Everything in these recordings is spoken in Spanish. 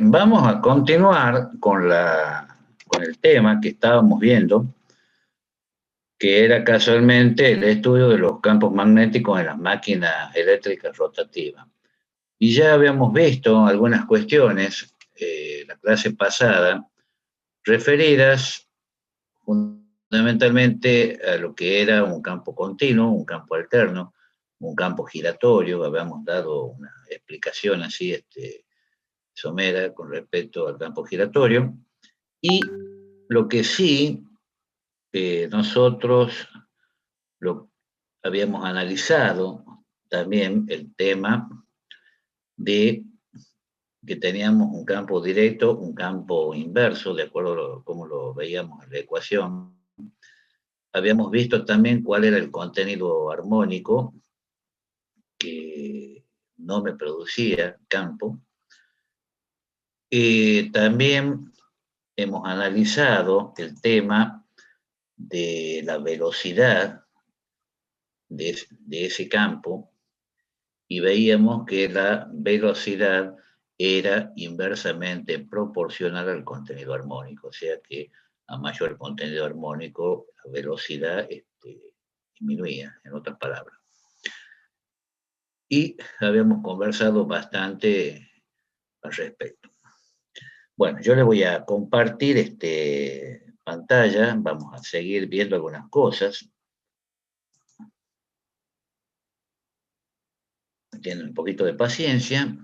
Vamos a continuar con el tema que estábamos viendo, que era casualmente el estudio de los campos magnéticos en las máquinas eléctricas rotativas. Y ya habíamos visto algunas cuestiones la clase pasada referidas fundamentalmente a lo que era un campo continuo, un campo alterno, un campo giratorio. Habíamos dado una explicación así somera con respecto al campo giratorio. Y lo que sí, nosotros lo habíamos analizado también el tema de que teníamos un campo directo, un campo inverso, de acuerdo a cómo lo veíamos en la ecuación. Habíamos visto también cuál era el contenido armónico que no me producía campo. Y también hemos analizado el tema de la velocidad de ese campo y veíamos que la velocidad era inversamente proporcional al contenido armónico, o sea que a mayor contenido armónico, la velocidad disminuía, en otras palabras. Y habíamos conversado bastante al respecto. Bueno, yo le voy a compartir pantalla, vamos a seguir viendo algunas cosas. Tienen un poquito de paciencia.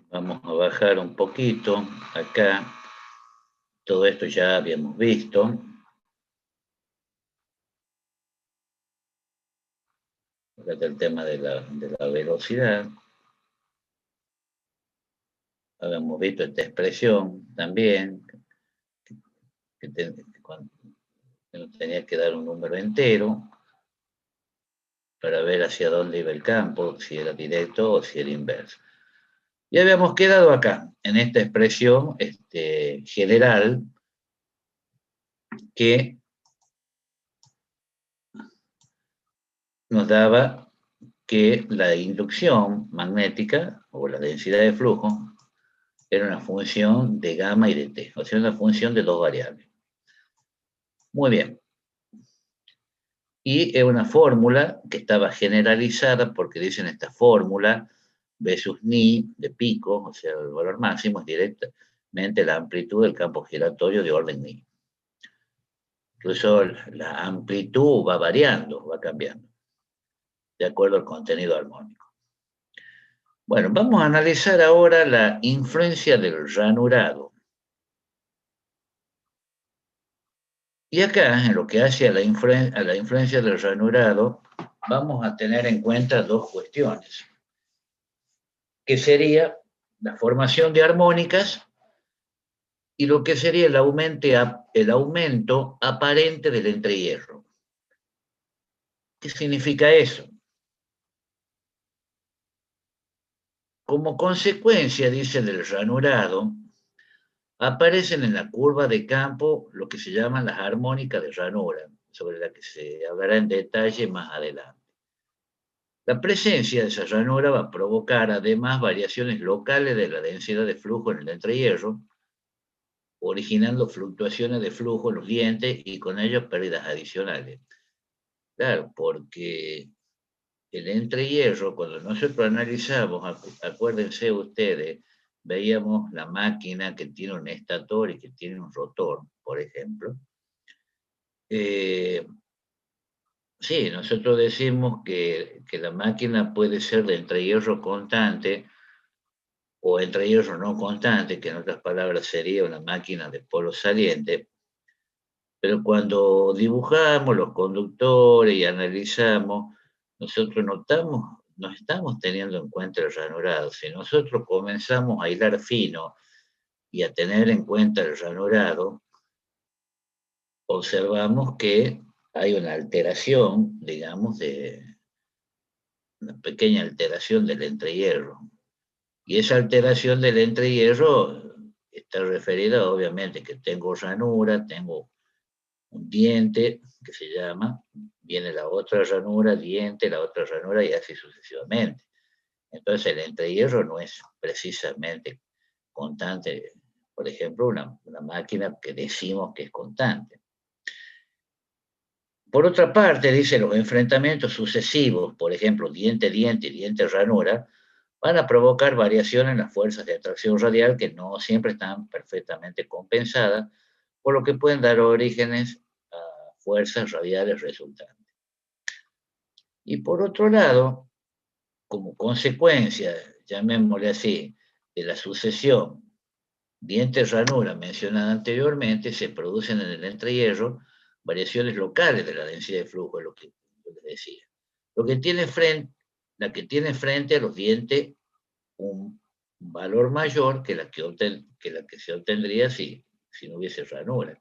Vamos a bajar un poquito acá. Todo esto ya habíamos visto. Acá está el tema de la velocidad. Habíamos visto esta expresión también, que nos tenía que dar un número entero para ver hacia dónde iba el campo, si era directo o si era inverso. Y habíamos quedado acá, en esta expresión general, que nos daba que la inducción magnética o la densidad de flujo era una función de gamma y de t, o sea, una función de dos variables. Muy bien. Y es una fórmula que estaba generalizada porque dicen esta fórmula V sub ni de pico, o sea, el valor máximo es directamente la amplitud del campo giratorio de orden ni. Incluso la amplitud va variando, va cambiando, de acuerdo al contenido armónico. Bueno, vamos a analizar ahora la influencia del ranurado. Y acá, en lo que hace a la influencia del ranurado, vamos a tener en cuenta dos cuestiones, que sería la formación de armónicas y lo que sería el aumento aparente del entrehierro. ¿Qué significa eso? Como consecuencia, dice, del ranurado, aparecen en la curva de campo lo que se llaman las armónicas de ranura, sobre la que se hablará en detalle más adelante. La presencia de esa ranura va a provocar además variaciones locales de la densidad de flujo en el entrehierro, originando fluctuaciones de flujo en los dientes y con ello pérdidas adicionales. Claro, porque el entrehierro, cuando nosotros analizamos, acuérdense ustedes, veíamos la máquina que tiene un estator y que tiene un rotor, por ejemplo. Sí, nosotros decimos que la máquina puede ser de entrehierro constante o entrehierro no constante, que en otras palabras sería una máquina de polo saliente, pero cuando dibujamos los conductores y analizamos, nosotros notamos no estamos teniendo en cuenta el ranurado. Si nosotros comenzamos a hilar fino y a tener en cuenta el ranurado, observamos que hay una alteración, digamos, una pequeña alteración del entrehierro. Y esa alteración del entrehierro está referida, obviamente, que tengo ranura, tengo un diente que se llama, viene la otra ranura, diente, la otra ranura y así sucesivamente. Entonces el entrehierro no es precisamente constante. Por ejemplo, una máquina que decimos que es constante. Por otra parte, dice, los enfrentamientos sucesivos, por ejemplo, diente-diente y diente-ranura, van a provocar variaciones en las fuerzas de atracción radial que no siempre están perfectamente compensadas, por lo que pueden dar orígenes a fuerzas radiales resultantes. Y por otro lado, como consecuencia, llamémosle así, de la sucesión diente-ranura mencionada anteriormente, se producen en el entrehierro variaciones locales de la densidad de flujo, es lo que yo les decía. Lo que tiene frente, la que tiene frente a los dientes un valor mayor que la que se obtendría si no hubiese ranura.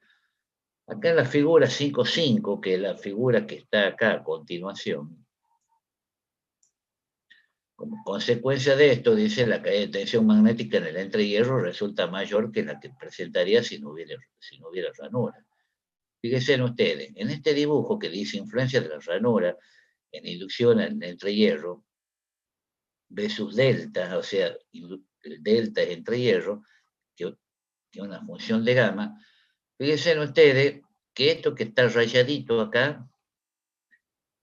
Acá en la figura 5.5, que es la figura que está acá a continuación, como consecuencia de esto, dice, la caída de tensión magnética en el entrehierro resulta mayor que la que presentaría si no hubiera ranura. Fíjense en ustedes, en este dibujo que dice influencia de la ranura en inducción en el entrehierro, versus delta, o sea, el delta es entrehierro, que es una función de gamma. Fíjense ustedes que esto que está rayadito acá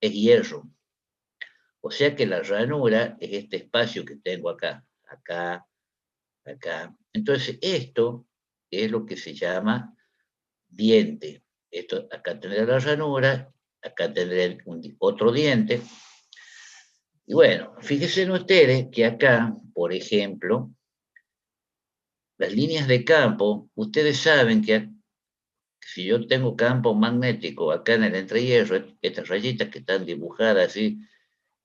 es hierro. O sea que la ranura es este espacio que tengo acá, acá, acá. Entonces, esto es lo que se llama diente. Esto, acá tendré la ranura, acá tendré otro diente. Y bueno, fíjense ustedes que acá, por ejemplo, las líneas de campo, ustedes saben que si yo tengo campo magnético acá en el entrehierro, estas rayitas que están dibujadas así,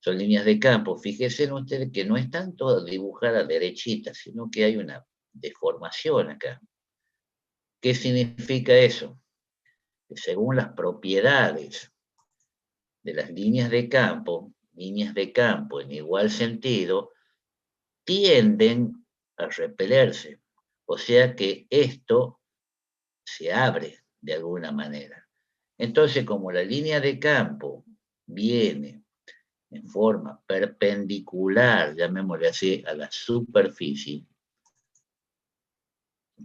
son líneas de campo. Fíjense ustedes que no están todas dibujadas derechitas, sino que hay una deformación acá. ¿Qué significa eso? Que según las propiedades de las líneas de campo en igual sentido, tienden a repelerse. O sea que esto se abre de alguna manera. Entonces, como la línea de campo viene en forma perpendicular, llamémosle así, a la superficie,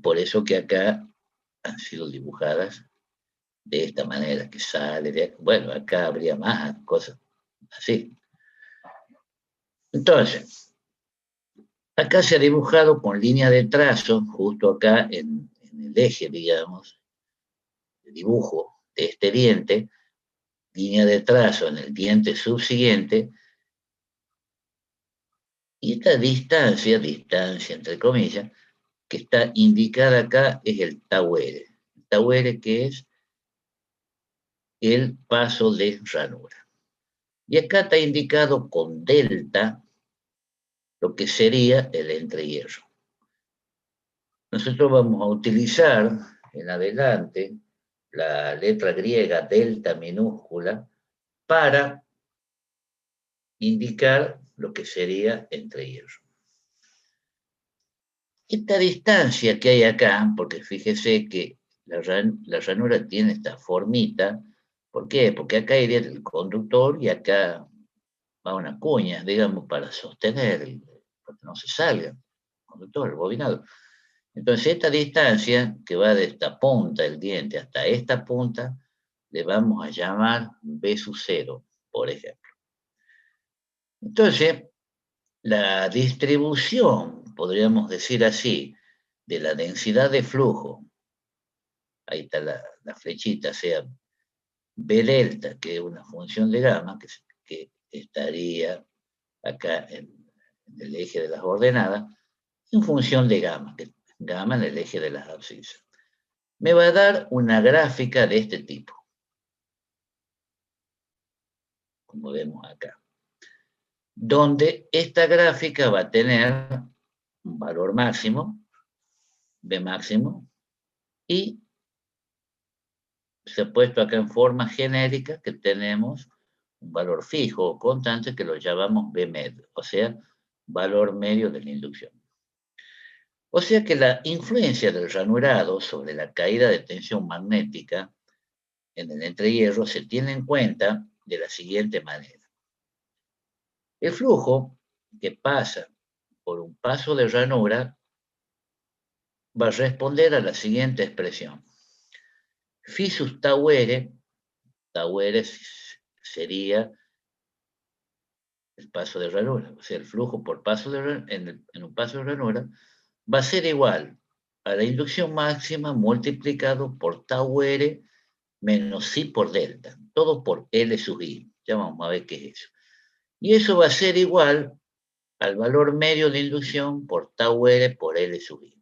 por eso que acá han sido dibujadas de esta manera, que sale de, bueno, acá habría más cosas así. Entonces, acá se ha dibujado con línea de trazo, justo acá en el eje, digamos, el dibujo de este diente, línea de trazo en el diente subsiguiente, y esta distancia entre comillas, que está indicada acá es el tauere. El tauere que es el paso de ranura. Y acá está indicado con delta lo que sería el entrehierro. Nosotros vamos a utilizar en adelante la letra griega delta minúscula para indicar lo que sería entrehierro. Esta distancia que hay acá, porque fíjese que la ranura tiene esta formita, ¿por qué? Porque acá iría el conductor y acá va una cuña, digamos, para sostener, para que no se salga el conductor, el bobinado. Entonces, esta distancia que va de esta punta del diente hasta esta punta, le vamos a llamar B sub 0, por ejemplo. Entonces, la distribución, podríamos decir así, de la densidad de flujo, ahí está la flechita, sea B delta, que es una función de gamma, que estaría acá en el eje de las ordenadas, en función de gamma, que gamma en el eje de las abscisas. Me va a dar una gráfica de este tipo, como vemos acá. donde esta gráfica va a tener un valor máximo, B máximo, y se ha puesto acá en forma genérica que tenemos un valor fijo o constante que lo llamamos B med, o sea, valor medio de la inducción. O sea que la influencia del ranurado sobre la caída de tensión magnética en el entrehierro se tiene en cuenta de la siguiente manera. El flujo que pasa por un paso de ranura va a responder a la siguiente expresión. Phi sus tau r sería el paso de ranura, o sea, el flujo por paso de en un paso de ranura va a ser igual a la inducción máxima multiplicado por tau r menos psi por delta, todo por L sub I. Ya vamos a ver qué es eso. Y eso va a ser igual al valor medio de inducción por tau r por L sub I.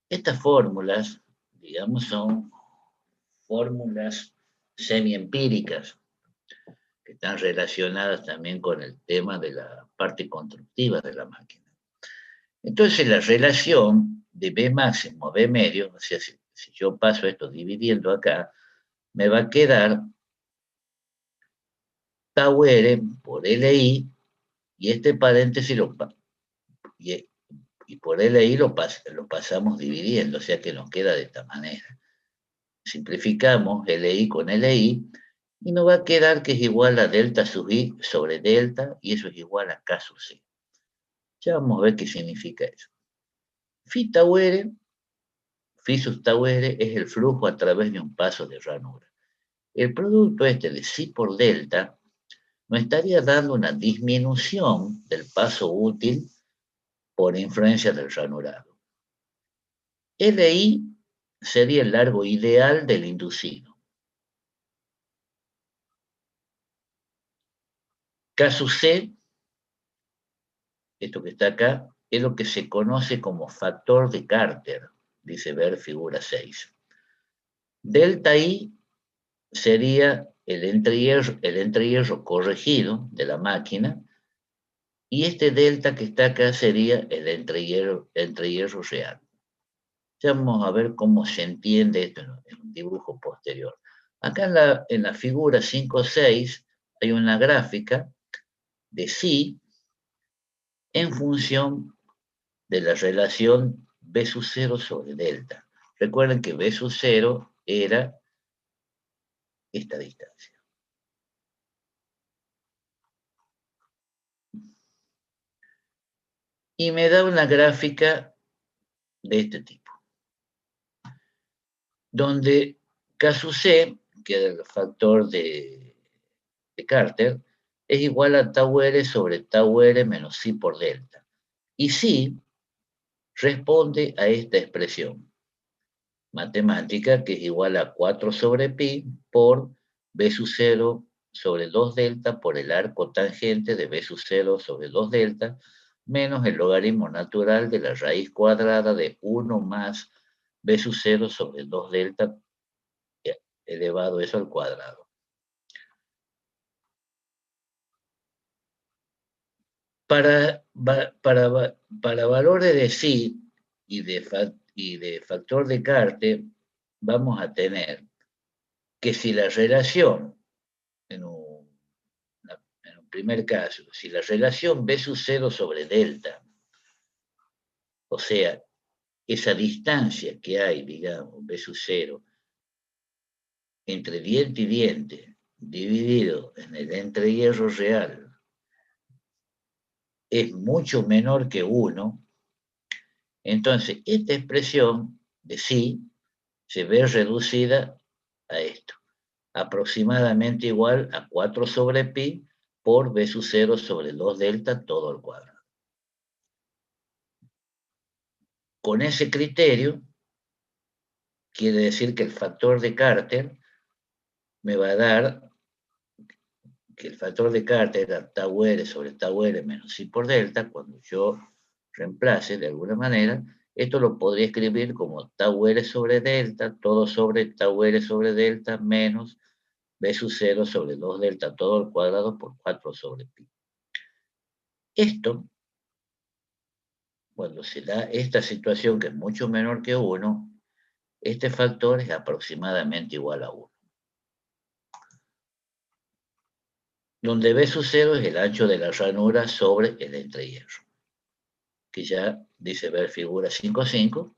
Estas fórmulas, digamos, son fórmulas semiempíricas que están relacionadas también con el tema de la parte constructiva de la máquina. Entonces, la relación de B máximo a B medio, o sea, si yo paso esto dividiendo acá, me va a quedar tau r por Li, y este paréntesis y por Li lo pasamos dividiendo, o sea que nos queda de esta manera. Simplificamos Li con Li, y nos va a quedar que es igual a delta sub I sobre delta, y eso es igual a K sub C. Ya vamos a ver qué significa eso. Phi tau r, phi sub tau r es el flujo a través de un paso de ranura. El producto este de psi por delta nos estaría dando una disminución del paso útil por influencia del ranurado. Li sería el largo ideal del inducido. K sub C, esto que está acá, es lo que se conoce como factor de Carter, dice ver figura 6. Delta I sería el entrehierro corregido de la máquina, y este delta que está acá sería el entrehierro real. Ya vamos a ver cómo se entiende esto en un dibujo posterior. Acá en la figura 5.6 hay una gráfica de psi en función de la relación B sub 0 sobre delta. Recuerden que B sub 0 era esta distancia. Y me da una gráfica de este tipo, donde K sub C, que es el factor de Carter, es igual a tau r sobre tau r menos psi por delta. Y psi responde a esta expresión matemática, que es igual a 4 sobre pi por B sub 0 sobre 2 delta por el arco tangente de B sub 0 sobre 2 delta menos el logaritmo natural de la raíz cuadrada de 1 más B sub 0 sobre 2 delta elevado eso al cuadrado. Para valores de psi y de factor de Carter, vamos a tener que si la relación, en un primer caso, si la relación B sub 0 sobre delta, o sea, esa distancia que hay, digamos, B sub 0, entre diente y diente, dividido en el entrehierro real, es mucho menor que 1, entonces esta expresión de psi se ve reducida a esto, aproximadamente igual a 4 sobre pi por B sub 0 sobre 2 delta todo al cuadrado. Con ese criterio, quiere decir que el factor de Carter me va a dar que el factor de Carter era tau r sobre tau r menos psi por delta. Cuando yo reemplace de alguna manera, esto lo podría escribir como tau r sobre delta, todo sobre tau r sobre delta menos B sub 0 sobre 2 delta todo al cuadrado por 4 sobre pi. Esto, cuando se da esta situación que es mucho menor que 1, este factor es aproximadamente igual a 1. Donde B sub 0 es el ancho de la ranura sobre el entrehierro, que ya dice ver figura 5.5,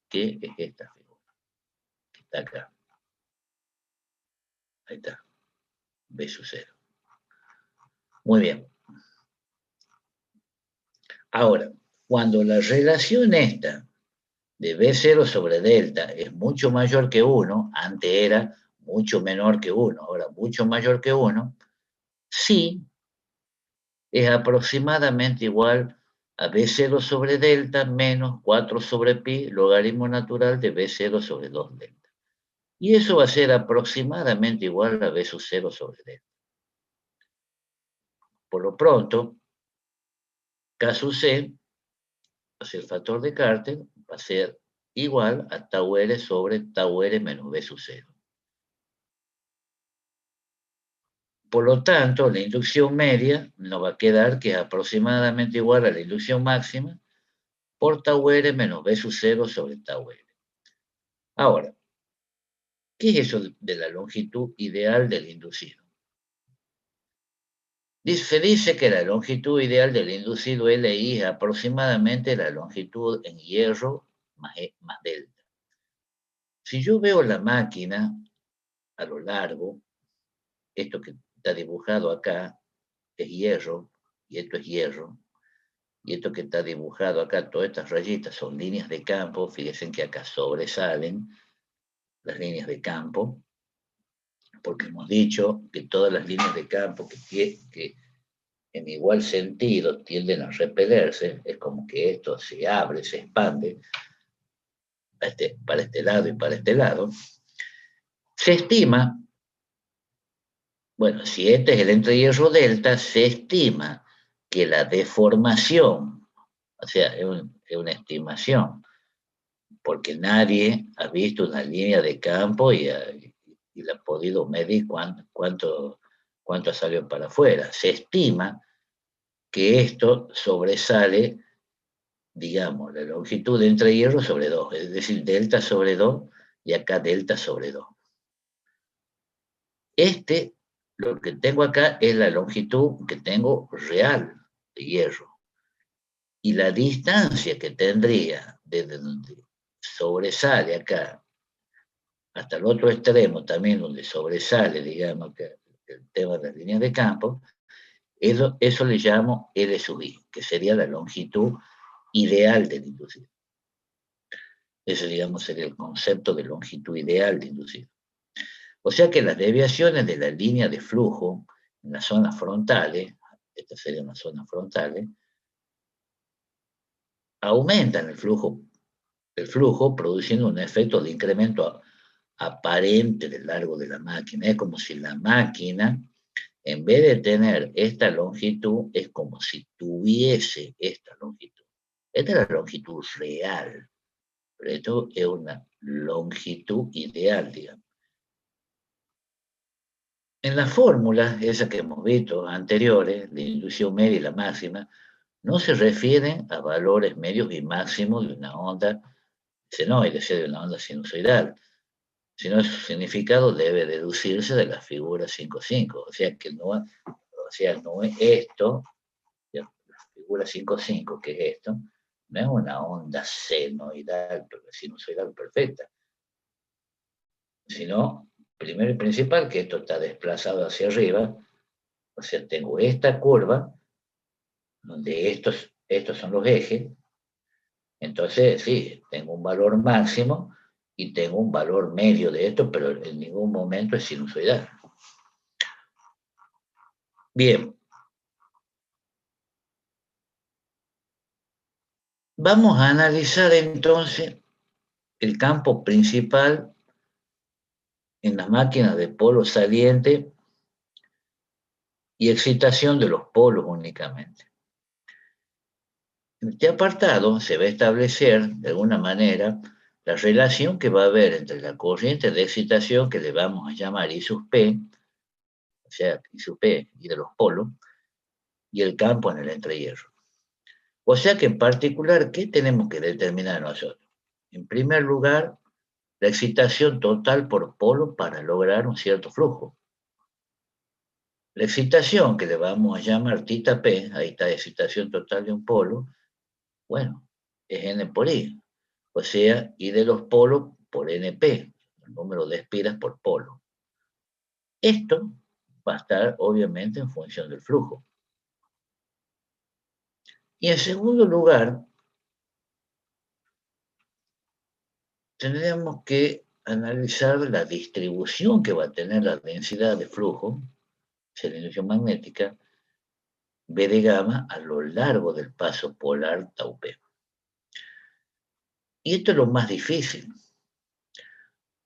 que es esta figura, que está acá. Ahí está, B sub 0. Muy bien. Ahora, cuando la relación esta de B0 sobre delta es mucho mayor que 1, antes era mucho menor que 1, ahora mucho mayor que 1, sí es aproximadamente igual a B0 sobre delta menos 4 sobre pi, logaritmo natural de B0 sobre 2 delta. Y eso va a ser aproximadamente igual a B sub 0 sobre delta. Por lo pronto, K sub C, o sea, el factor de Carter, va a ser igual a tau R sobre tau R menos B sub 0. Por lo tanto, la inducción media nos va a quedar que es aproximadamente igual a la inducción máxima por tau R menos B sub 0 sobre tau R. Ahora, ¿qué es eso de la longitud ideal del inducido? Se dice que la longitud ideal del inducido LI es aproximadamente la longitud en hierro más delta. Si yo veo la máquina a lo largo, esto que está dibujado acá es hierro, y esto es hierro, y esto que está dibujado acá, todas estas rayitas son líneas de campo, fíjense que acá sobresalen las líneas de campo, porque hemos dicho que todas las líneas de campo que en igual sentido tienden a repelerse, es como que esto se abre, se expande para este lado y para este lado. Se estima, bueno, si este es el entrehierro delta, se estima que la deformación, o sea, es una estimación, porque nadie ha visto una línea de campo y la ha podido medir cuánto salió para afuera. Se estima que esto sobresale, digamos, la longitud de entrehierro sobre 2, es decir, delta sobre 2 y acá delta sobre 2. Lo que tengo acá es la longitud que tengo real de hierro. Y la distancia que tendría desde donde sobresale acá hasta el otro extremo también donde sobresale, digamos, que el tema de las líneas de campo, eso le llamo L sub I, que sería la longitud ideal del inducido. Ese, digamos, sería el concepto de longitud ideal de inducido. O sea que las desviaciones de la línea de flujo en las zonas frontales, estas serían las zonas frontales, aumentan el flujo produciendo un efecto de incremento aparente del largo de la máquina. Es como si la máquina, en vez de tener esta longitud, es como si tuviese esta longitud. Esta es la longitud real, pero esto es una longitud ideal, digamos. En las fórmulas, esas que hemos visto anteriores, la inducción media y la máxima, no se refieren a valores medios y máximos de una onda senoide, es decir, de una onda sinusoidal, sino su significado debe deducirse de la figura 5.5. O sea, no es esto, la figura 5.5, que es esto, no es una onda senoidal, sinusoidal perfecta, sino, primero y principal, que esto está desplazado hacia arriba, o sea, tengo esta curva, donde estos son los ejes, entonces sí, tengo un valor máximo y tengo un valor medio de esto, pero en ningún momento es sinusoidal. Bien. Vamos a analizar entonces el campo principal en las máquinas de polo saliente y excitación de los polos únicamente. En este apartado se va a establecer, de alguna manera, la relación que va a haber entre la corriente de excitación, que le vamos a llamar I sub P, o sea, I sub P, y de los polos, y el campo en el entrehierro. O sea que en particular, ¿qué tenemos que determinar nosotros? En primer lugar, la excitación total por polo para lograr un cierto flujo. La excitación, que le vamos a llamar θp, ahí está, excitación total de un polo, bueno, es N por I, o sea, I de los polos por NP, el número de espiras por polo. Esto va a estar obviamente en función del flujo. Y en segundo lugar, tendríamos que analizar la distribución que va a tener la densidad de flujo, sea la inducción magnética, B de gamma a lo largo del paso polar tau P. Y esto es lo más difícil,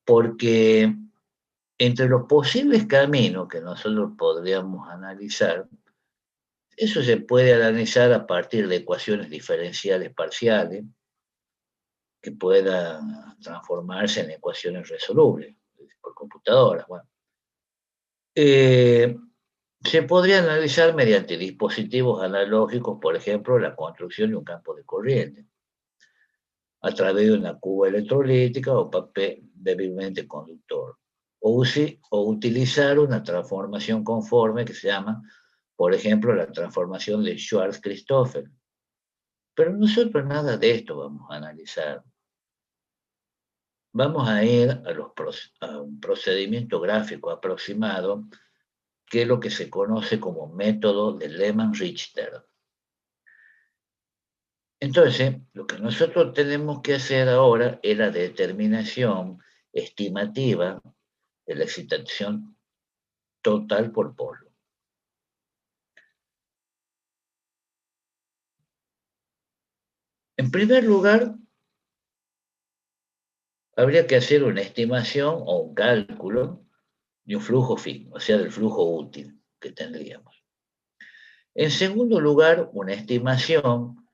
porque entre los posibles caminos que nosotros podríamos analizar, eso se puede analizar a partir de ecuaciones diferenciales parciales que puedan transformarse en ecuaciones resolubles por computadoras. Bueno. Se podría analizar mediante dispositivos analógicos, por ejemplo, la construcción de un campo de corriente a través de una cuba electrolítica o papel débilmente conductor. O utilizar una transformación conforme que se llama, por ejemplo, la transformación de Schwarz-Christoffel. Pero nosotros nada de esto vamos a analizar. Vamos a ir a un procedimiento gráfico aproximado, que es lo que se conoce como método de Lehmann-Richter. Entonces, lo que nosotros tenemos que hacer ahora es la determinación estimativa de la excitación total por polo. En primer lugar, habría que hacer una estimación o un cálculo de un flujo fijo, o sea, del flujo útil que tendríamos. En segundo lugar, una estimación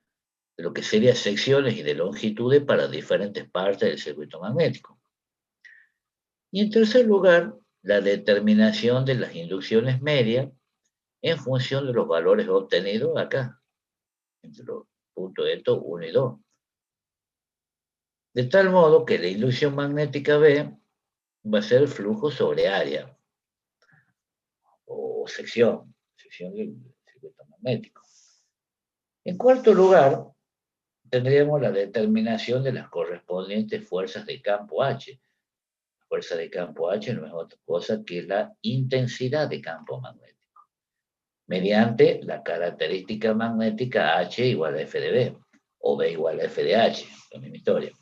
de lo que serían secciones y de longitudes para diferentes partes del circuito magnético. Y en tercer lugar, la determinación de las inducciones medias en función de los valores obtenidos acá, entre los puntos estos 1 y 2. De tal modo que la inducción magnética B va a ser flujo sobre área, o sección del circuito magnético. En cuarto lugar, tendríamos la determinación de las correspondientes fuerzas de campo H. La fuerza de campo H no es otra cosa que la intensidad de campo magnético, mediante la característica magnética H igual a F de B, o B igual a F de H, la misma historia.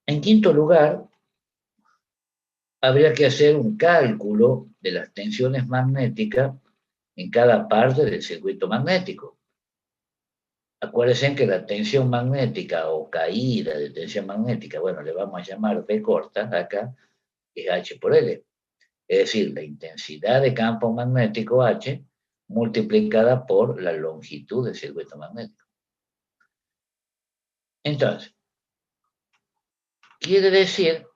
En quinto lugar, habría que hacer un cálculo de las tensiones magnéticas en cada parte del circuito magnético. Acuérdense que la tensión magnética o caída de tensión magnética, bueno, le vamos a llamar B corta acá, es H por L. Es decir, la intensidad de campo magnético H multiplicada por la longitud del circuito magnético. Entonces, quiere decir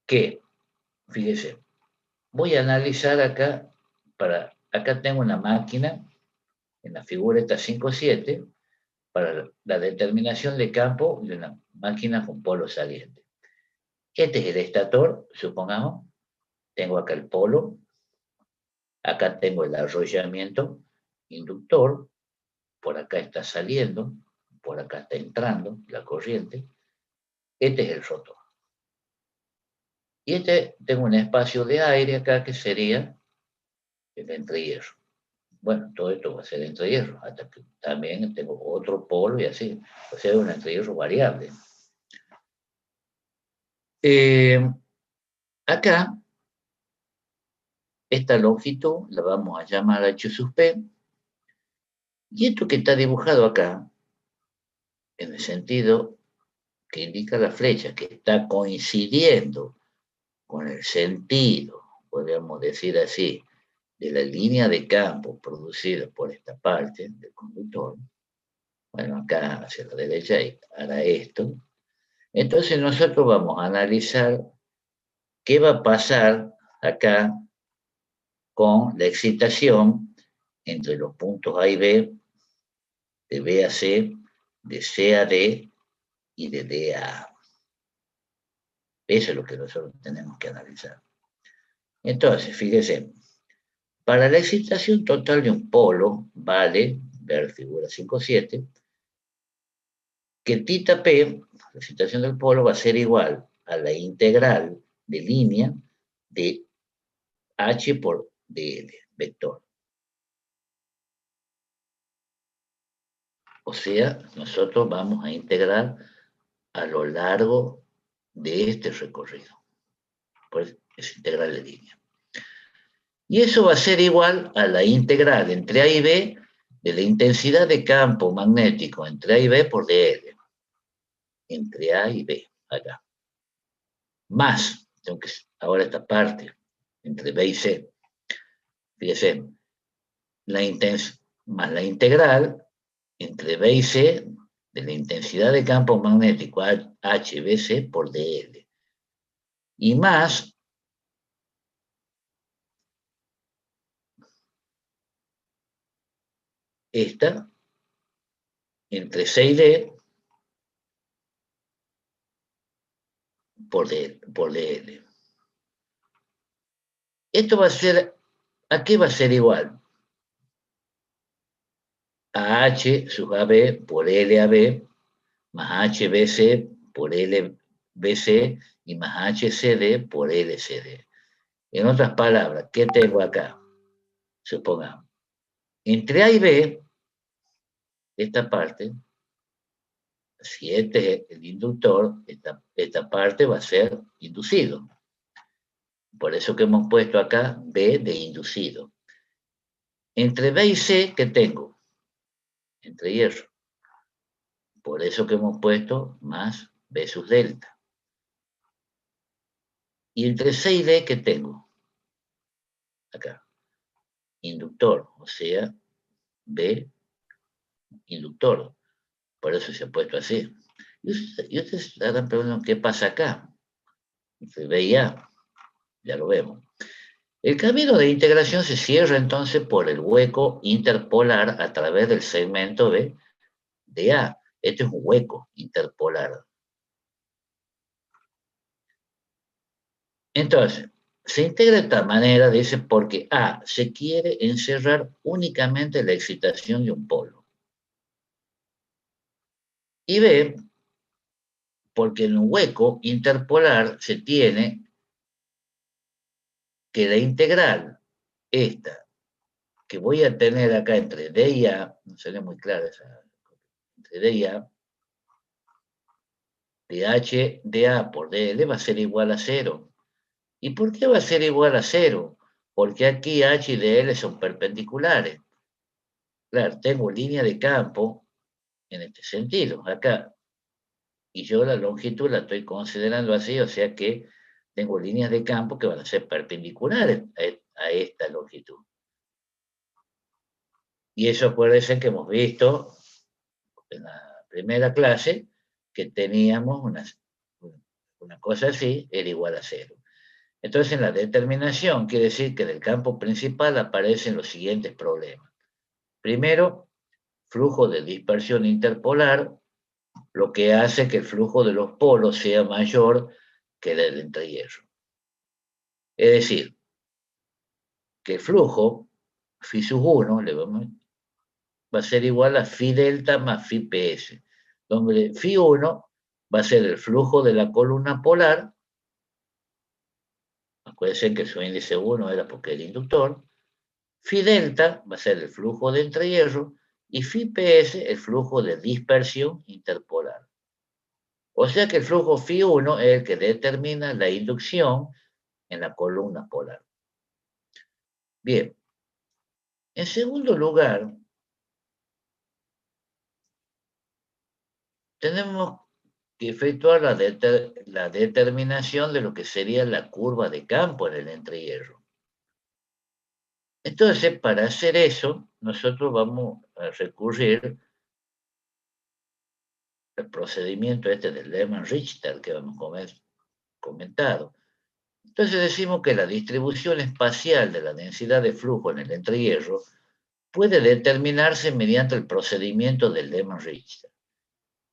que, fíjese, voy a analizar acá, acá tengo una máquina, en la figura esta 5.7, para la determinación de campo de una máquina con polo saliente. Este es el estator, supongamos, tengo acá el polo, acá tengo el arrollamiento inductor, por acá está saliendo, por acá está entrando la corriente, este es el rotor. Y tengo un espacio de aire acá que sería el entrehierro. Bueno, todo esto va a ser entrehierro, hasta que también tengo otro polo y así. O sea, es un entrehierro variable. Acá, esta longitud la vamos a llamar H sub P. Y esto que está dibujado acá, en el sentido que indica la flecha, que está coincidiendo con el sentido, podríamos decir así, de la línea de campo producida por esta parte del conductor, bueno, acá hacia la derecha hará esto. Entonces nosotros vamos a analizar ¿qué va a pasar acá con la excitación entre los puntos A y B, de B a C, de C a D y de D a A? Eso es lo que nosotros tenemos que analizar. Entonces, fíjese, para la excitación total de un polo, vale, ver figura 5.7, que tita P, la excitación del polo, va a ser igual a la integral de línea de H por dl, vector. O sea, nosotros vamos a integrar a lo largo de este recorrido. Pues es integral de línea. Y eso va a ser igual a la integral entre A y B de la intensidad de campo magnético entre A y B por dl. Entre A y B, acá. Más, tengo que, ahora esta parte, entre B y C. Fíjese, más la integral entre B y C de la intensidad de campo magnético HBC por dl. Y más esta entre C y D por dl. Esto va a ser, ¿a qué va a ser igual? A H sub AB por LAB más HBC por LBC y más HCD por LCD. En otras palabras, ¿qué tengo acá? Supongamos, entre A y B, esta parte, si este es el inductor, esta parte va a ser inducido. Por eso que hemos puesto acá B de inducido. Entre B y C, ¿qué tengo? Entre hierro. Por eso que hemos puesto más B sub delta. Y entre C y D, ¿qué tengo? Acá. Inductor, o sea, B inductor. Por eso se ha puesto así. Y ustedes estarán preguntando qué pasa acá. Se ve ya lo vemos. El camino de integración se cierra entonces por el hueco interpolar a través del segmento de A. Este es un hueco interpolar. Entonces, se integra de esta manera, dice, porque A, se quiere encerrar únicamente la excitación de un polo. Y B, porque en un hueco interpolar se tiene que la integral, esta, que voy a tener acá entre D y A, no sería muy clara esa, entre D y A, de H de A por DL va a ser igual a 0. ¿Y por qué va a ser igual a 0? Porque aquí H y DL son perpendiculares. Claro, tengo línea de campo en este sentido, acá. Y yo la longitud la estoy considerando así, o sea que tengo líneas de campo que van a ser perpendiculares a esta longitud. Y eso acuérdense que hemos visto en la primera clase que teníamos una cosa así, era igual a 0. Entonces, en la determinación quiere decir que del campo principal aparecen los siguientes problemas. Primero, flujo de dispersión interpolar, lo que hace que el flujo de los polos sea mayor que el del entrehierro. Es decir, que el flujo, phi sub 1, va a ser igual a phi delta más phi ps, donde phi 1 va a ser el flujo de la columna polar. Acuérdense que su índice 1 era porque el inductor. Phi delta va a ser el flujo de entrehierro y phi ps el flujo de dispersión interpolar. O sea que el flujo phi 1 es el que determina la inducción en la columna polar. Bien. En segundo lugar, tenemos que efectuar la determinación de lo que sería la curva de campo en el entrehierro. Entonces, para hacer eso, nosotros vamos a recurrir al procedimiento este del Lehmann-Richter que hemos comentado. Entonces decimos que la distribución espacial de la densidad de flujo en el entrehierro puede determinarse mediante el procedimiento del Lehmann-Richter.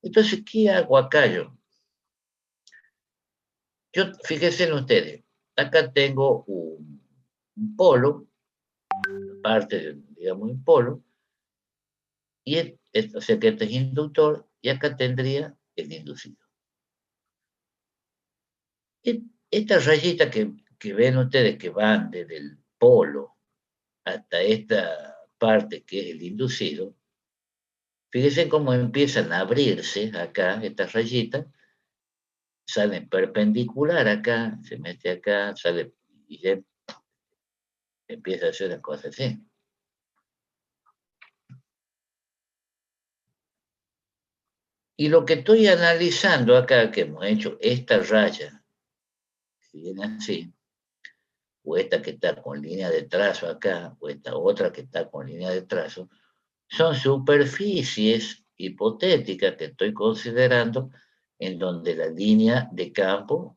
Entonces, ¿qué hago acá yo? Fíjense en ustedes, acá tengo un polo, parte de, digamos, un polo, o sea que este es inductor, y acá tendría el inducido. Esta rayita que ven ustedes que van desde el polo hasta esta parte que es el inducido, fíjense cómo empiezan a abrirse acá estas rayitas, salen perpendicular acá, se mete acá, sale y ya empieza a hacer las cosas así. Y lo que estoy analizando acá, que hemos hecho esta raya, que viene así, o esta que está con línea de trazo acá, o esta otra que está con línea de trazo, son superficies hipotéticas que estoy considerando en donde la línea de campo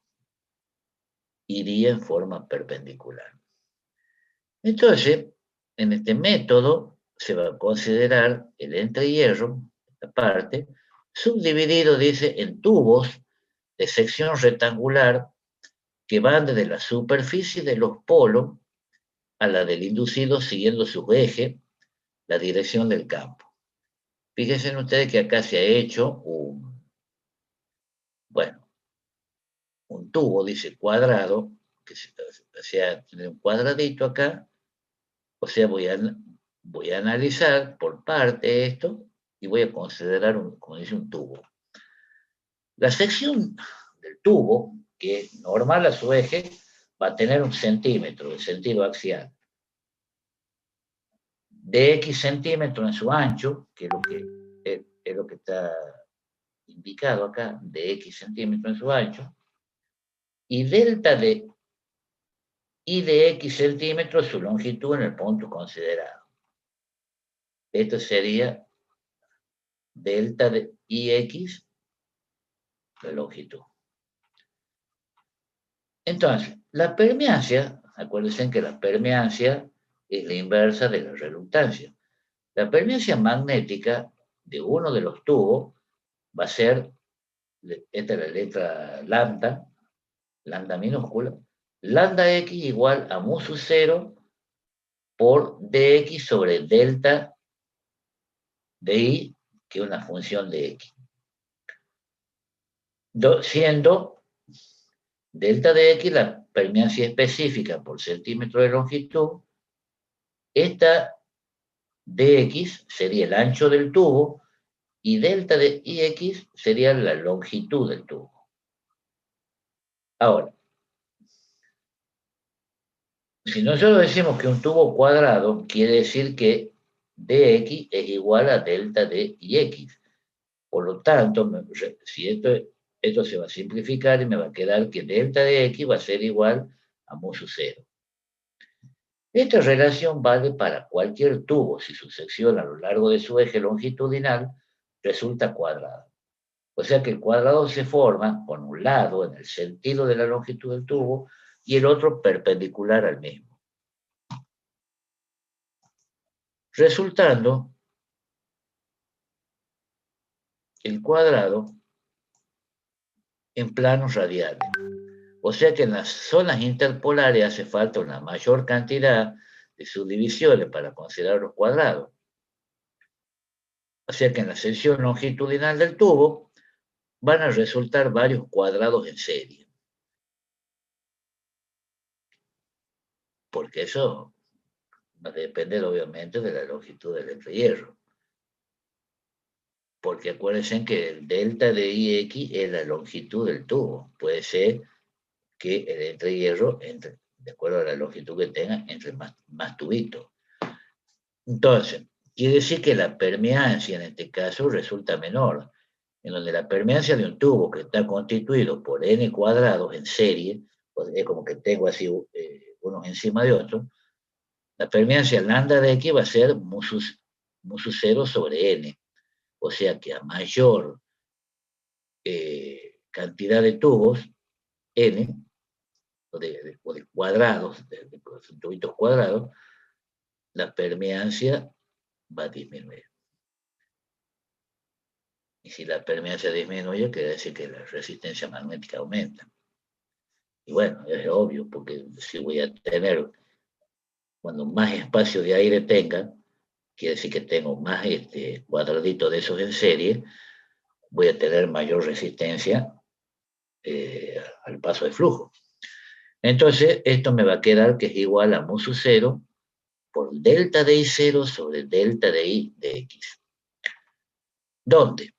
iría en forma perpendicular. Entonces, en este método se va a considerar el entrehierro, esta parte, subdividido, dice, en tubos de sección rectangular que van desde la superficie de los polos a la del inducido siguiendo su eje, la dirección del campo. Fíjense ustedes que acá se ha hecho bueno, un tubo, dice cuadrado, que sea tiene un cuadradito acá, o sea, voy a analizar por parte esto y voy a considerar, como dice, un tubo. La sección del tubo, que es normal a su eje, va a tener 1 centímetro de sentido axial, de X centímetros en su ancho, que es lo que está indicado acá, de X centímetros en su ancho, y delta de y de X centímetros su longitud en el punto considerado. Esto sería delta de IX, la longitud. Entonces, la permeancia, acuérdense que la permeancia es la inversa de la reluctancia. La permeancia magnética de uno de los tubos va a ser, esta es la letra lambda, lambda minúscula, lambda X igual a mu sub 0 por dx sobre delta de I, que es una función de X. Siendo delta de X la permeancia específica por centímetro de longitud, esta dx sería el ancho del tubo y delta de ix sería la longitud del tubo. Ahora, si nosotros decimos que un tubo cuadrado, quiere decir que dx es igual a delta de ix. Por lo tanto, si esto se va a simplificar y me va a quedar que delta de x va a ser igual a mu sub 0. Esta relación vale para cualquier tubo si su sección a lo largo de su eje longitudinal resulta cuadrada. O sea que el cuadrado se forma con un lado en el sentido de la longitud del tubo y el otro perpendicular al mismo, resultando el cuadrado en planos radiales. O sea que en las zonas interpolares hace falta una mayor cantidad de subdivisiones para considerar los cuadrados. O sea que en la sección longitudinal del tubo van a resultar varios cuadrados en serie. Porque eso va a depender obviamente de la longitud del entrehierro. Porque acuérdense que el delta de IX es la longitud del tubo. Puede ser que el entrehierro, de acuerdo a la longitud que tenga, entre más tubitos. Entonces, quiere decir que la permeancia en este caso resulta menor, en donde la permeancia de un tubo que está constituido por n cuadrados en serie, pues es como que tengo así unos encima de otros, la permeancia lambda de X va a ser mu sub 0 sobre n. O sea que a mayor cantidad de tubos, n, o de cuadrados, de centímetros cuadrados, la permeancia va a disminuir. Y si la permeancia disminuye, quiere decir que la resistencia magnética aumenta. Y bueno, es obvio, porque si voy a tener, cuando más espacio de aire tenga, quiere decir que tengo más cuadraditos de esos en serie, voy a tener mayor resistencia al paso de flujo. Entonces, esto me va a quedar que es igual a mu sub 0 por delta de I0 sobre delta de I de X. ¿Dónde?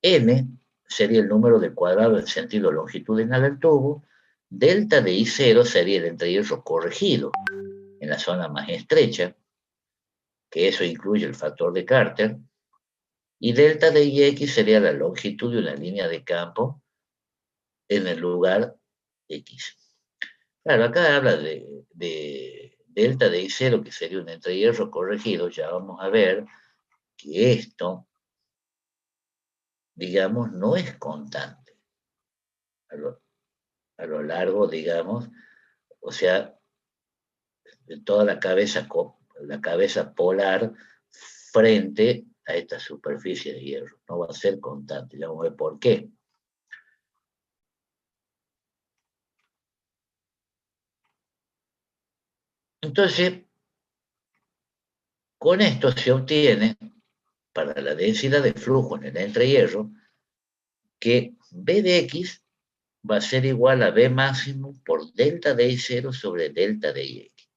N sería el número del cuadrado en sentido longitudinal del tubo, delta de I0 sería el entrehierro corregido en la zona más estrecha, que eso incluye el factor de Carter, y delta de IX sería la longitud de una línea de campo en el lugar X. Claro, acá habla de delta de I0, que sería un entrehierro corregido. Ya vamos a ver que esto, digamos, no es constante a lo largo, digamos, o sea, de toda la cabeza polar frente a esta superficie de hierro. No va a ser constante, ya vamos a ver por qué. Entonces, con esto se obtiene, para la densidad de flujo en el entrehierro, que B de X va a ser igual a B máximo por delta de I0 sobre delta de IX.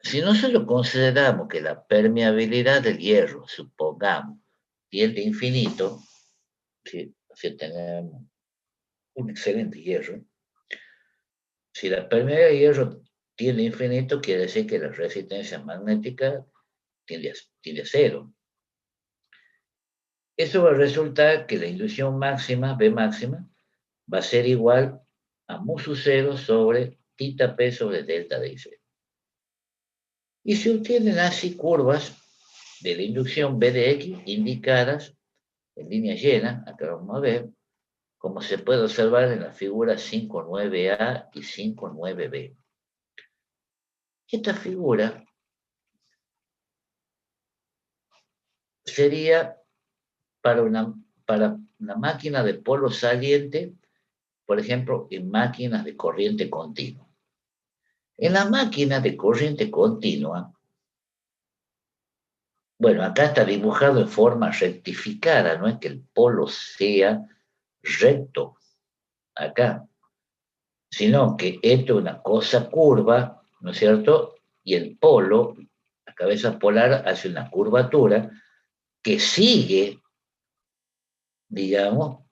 Si nosotros consideramos que la permeabilidad del hierro, supongamos, tiende a infinito, si tenemos un excelente hierro, si la permeabilidad del hierro tiende a infinito, quiere decir que la resistencia magnética tiende a cero. Eso va a resultar que la inducción máxima, B máxima, va a ser igual a mu sub 0 sobre tita P sobre delta de I0. Y se obtienen así curvas de la inducción B de X indicadas en línea llena, acá vamos a ver, como se puede observar en la figura 5.9a y 5.9b. Esta figura sería para una máquina de polo saliente, por ejemplo, en máquinas de corriente continua. En la máquina de corriente continua, bueno, acá está dibujado en forma rectificada, no es que el polo sea recto acá, sino que esto es una cosa curva, ¿no es cierto? Y el polo, la cabeza polar, hace una curvatura que sigue, digamos,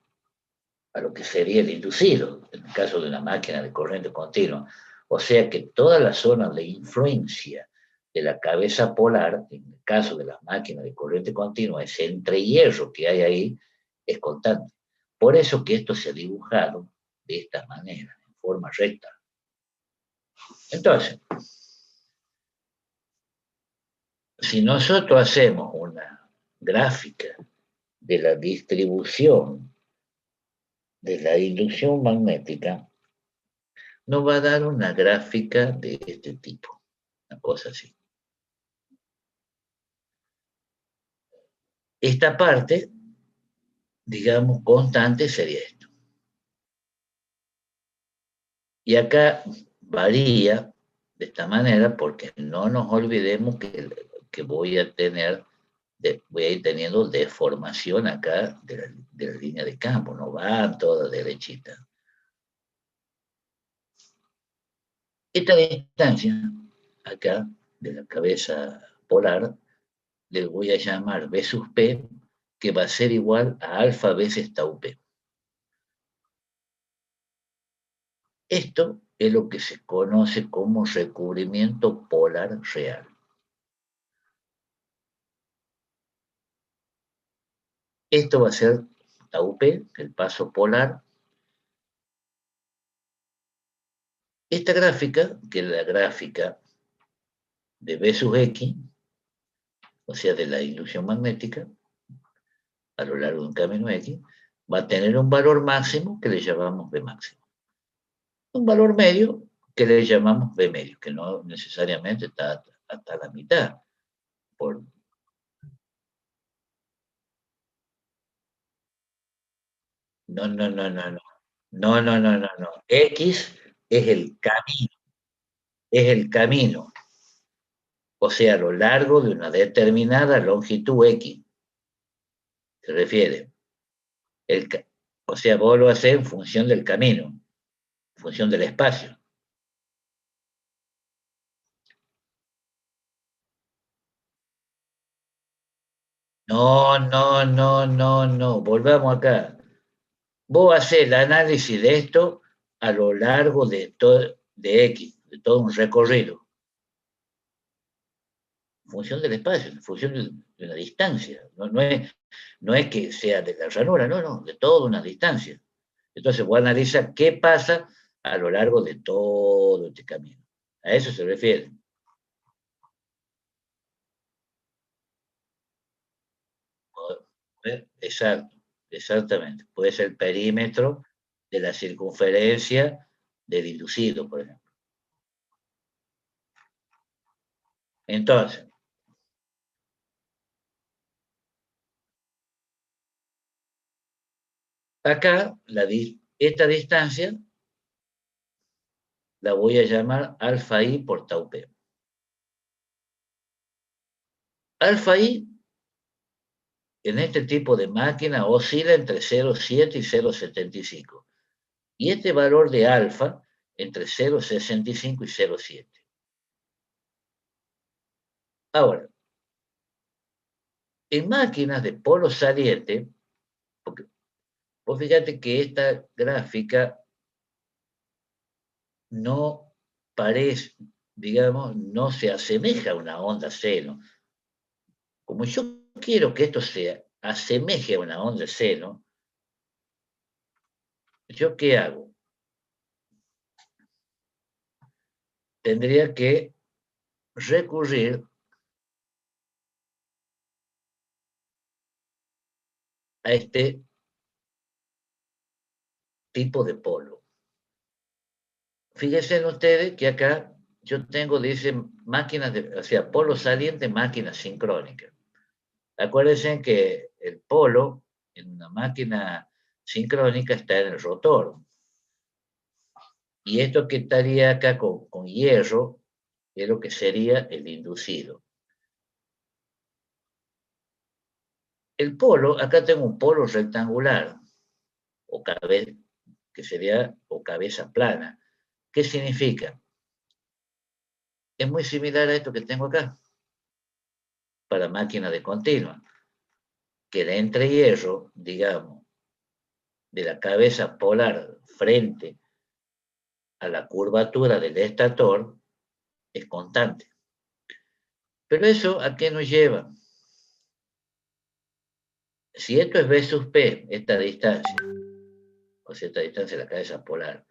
a lo que sería el inducido, en el caso de una máquina de corriente continua. O sea que toda la zona de influencia de la cabeza polar, en el caso de las máquinas de corriente continua, ese entrehierro que hay ahí, es constante. Por eso que esto se ha dibujado de esta manera, en forma recta. Entonces, si nosotros hacemos una gráfica de la distribución de la inducción magnética, nos va a dar una gráfica de este tipo, una cosa así. Esta parte, digamos, constante sería esto. Y acá varía de esta manera porque no nos olvidemos que voy a ir teniendo deformación acá de la línea de campo, no va toda derechita. Esta distancia acá de la cabeza polar le voy a llamar B sub P, que va a ser igual a alfa veces tau P. Esto es lo que se conoce como recubrimiento polar real. Esto va a ser tau P, el paso polar. Esta gráfica, que es la gráfica de B sub X, o sea, de la inducción magnética, a lo largo de un camino X, va a tener un valor máximo que le llamamos B máximo. un valor medio que le llamamos B medio, que no necesariamente está hasta la mitad. Por, no, no, no, no, no. No, no, no, no, no. X es el camino, o sea, a lo largo de una determinada longitud X, se refiere. El, o sea, vos lo haces en función del camino, en función del espacio. No, no, no, no, no. Volvamos acá. Vos haces el análisis de esto a lo largo de, todo, de X, de todo un recorrido, en función del espacio, en función de una distancia. No, no es que sea de la ranura, no, no, de toda una distancia. Entonces vos analizas qué pasa a lo largo de todo este camino. A eso se refiere. Exacto, exactamente. Puede ser el perímetro de la circunferencia del inducido, por ejemplo. Entonces, acá esta distancia la voy a llamar alfa i por tau p. Alfa i en este tipo de máquina oscila entre 0,7 y 0,75. Y este valor de alfa entre 0,65 y 0,7. Ahora, en máquinas de polo saliente, porque vos fíjate que esta gráfica no parece, digamos, no se asemeja a una onda seno. Como yo quiero que esto se asemeje a una onda seno, ¿yo qué hago? Tendría que recurrir a este tipo de polo. Fíjense ustedes que acá yo tengo, dice, máquinas, o sea, polo saliente, máquinas sincrónicas. Acuérdense que el polo en una máquina sincrónica está en el rotor. Y esto que estaría acá con hierro es lo que sería el inducido. El polo, acá tengo un polo rectangular, o cabeza, que sería, o cabeza plana. ¿Qué significa? Es muy similar a esto que tengo acá, para máquina de continua, que el entrehierro, digamos, de la cabeza polar frente a la curvatura del estator es constante. Pero eso, ¿a qué nos lleva? Si esto es B sub P, esta distancia, o sea, esta distancia de la cabeza polar,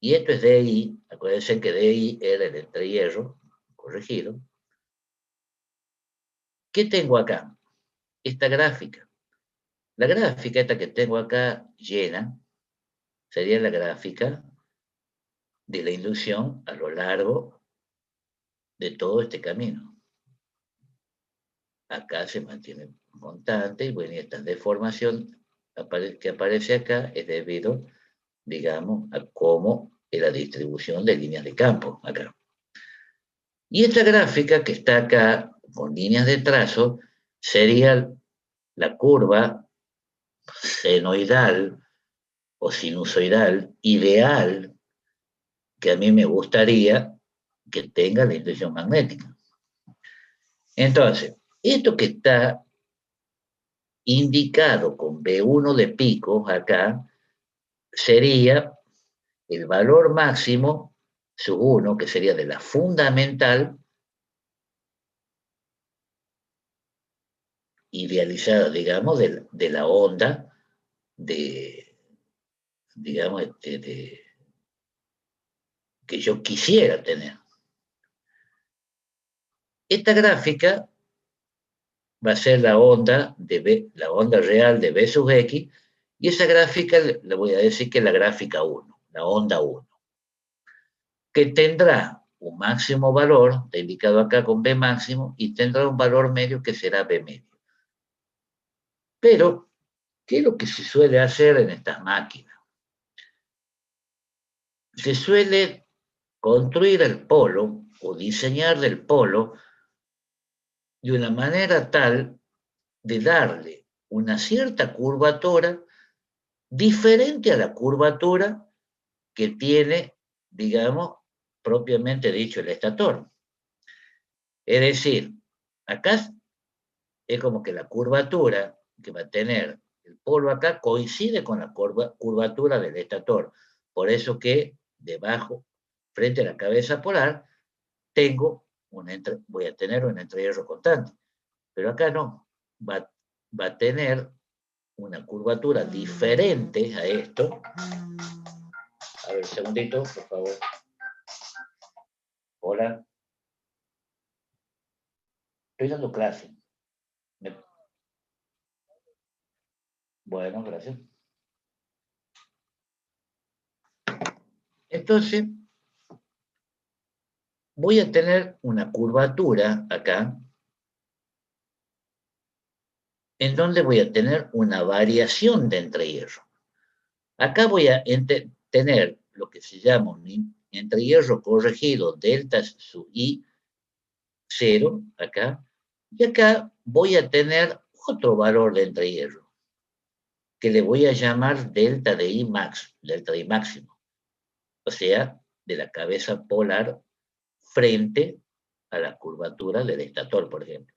y esto es DI, acuérdense que DI era el entrehierro, corregido. ¿Qué tengo acá? Esta gráfica. La gráfica, esta que tengo acá llena, sería la gráfica de la inducción a lo largo de todo este camino. Acá se mantiene constante y bueno, y esta deformación que aparece acá es debido, digamos, a cómo es la distribución de líneas de campo acá. Y esta gráfica que está acá con líneas de trazo sería la curva senoidal o sinusoidal ideal que a mí me gustaría que tenga la inducción magnética. Entonces, esto que está indicado con B1 de pico acá sería el valor máximo sub 1, que sería de la fundamental idealizada, digamos, de la onda de, digamos, que yo quisiera tener. Esta gráfica va a ser la onda, la onda real de B sub X, y esa gráfica le voy a decir que es la gráfica 1. la onda 1, que tendrá un máximo valor, está indicado acá con B máximo, y tendrá un valor medio que será B medio. Pero, ¿qué es lo que se suele hacer en estas máquinas? Se suele construir el polo o diseñar el polo de una manera tal de darle una cierta curvatura diferente a la curvatura que tiene, digamos, propiamente dicho el estator. Es decir, acá es como que la curvatura que va a tener el polo acá coincide con la curvatura del estator. Por eso que debajo, frente a la cabeza polar, voy a tener un entrehierro constante. Pero acá no, va a tener una curvatura diferente a esto. A ver, un segundito, por favor. Hola. Estoy dando clase. Bueno, gracias. Entonces, voy a tener una curvatura acá, en donde voy a tener una variación de entrehierro. Acá voy a tener lo que se llama un entrehierro corregido delta sub i 0, acá, y acá voy a tener otro valor de entrehierro, que le voy a llamar delta de I max, delta de I máximo, o sea, de la cabeza polar frente a la curvatura del estator, por ejemplo,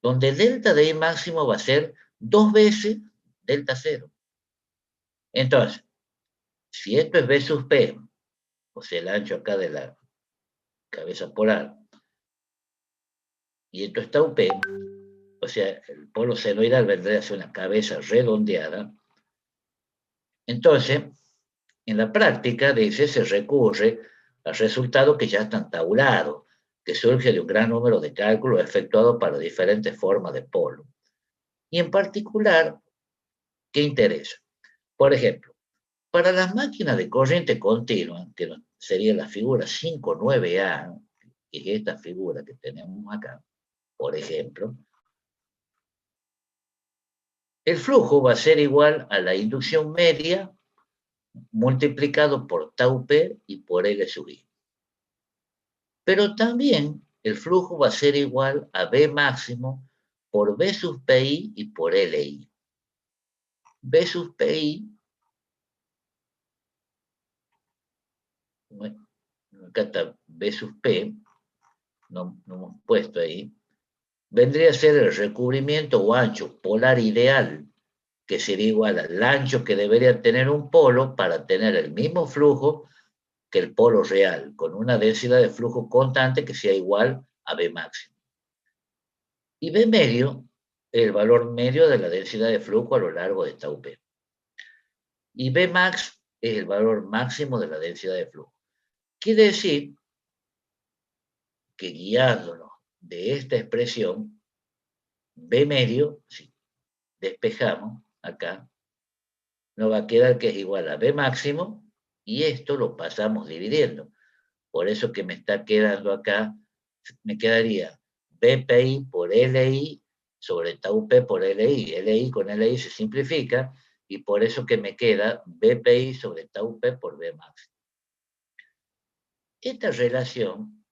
donde delta de I máximo va a ser 2 veces delta 0. Entonces, si esto es B sub P, o sea, el ancho acá de la cabeza polar, y esto es tau P, o sea, el polo senoidal vendría a ser una cabeza redondeada. Entonces, en la práctica, dice, se recurre al resultado que ya están tabulados, que surge de un gran número de cálculos efectuados para diferentes formas de polo. Y en particular, ¿qué interesa? Por ejemplo, para las máquinas de corriente continua, que sería la figura 5.9a, que es esta figura que tenemos acá, por ejemplo, el flujo va a ser igual a la inducción media multiplicado por tau P y por L sub I. Pero también el flujo va a ser igual a B máximo por B sub PI y por LI. B sub PI, acá está B sub P, no hemos puesto ahí, vendría a ser el recubrimiento o ancho polar ideal, que sería igual al ancho que debería tener un polo para tener el mismo flujo que el polo real, con una densidad de flujo constante que sea igual a B máximo. Y B medio, el valor medio de la densidad de flujo a lo largo de tau P. Y B max es el valor máximo de la densidad de flujo. Quiere decir que guiándonos de esta expresión, B medio, si despejamos acá, nos va a quedar que es igual a B máximo, y esto lo pasamos dividiendo. Por eso que me está quedando acá, me quedaría BPI por LI sobre tau P por LI. LI con LI se simplifica, y por eso que me queda BPI sobre tau P por B máximo. Esta relación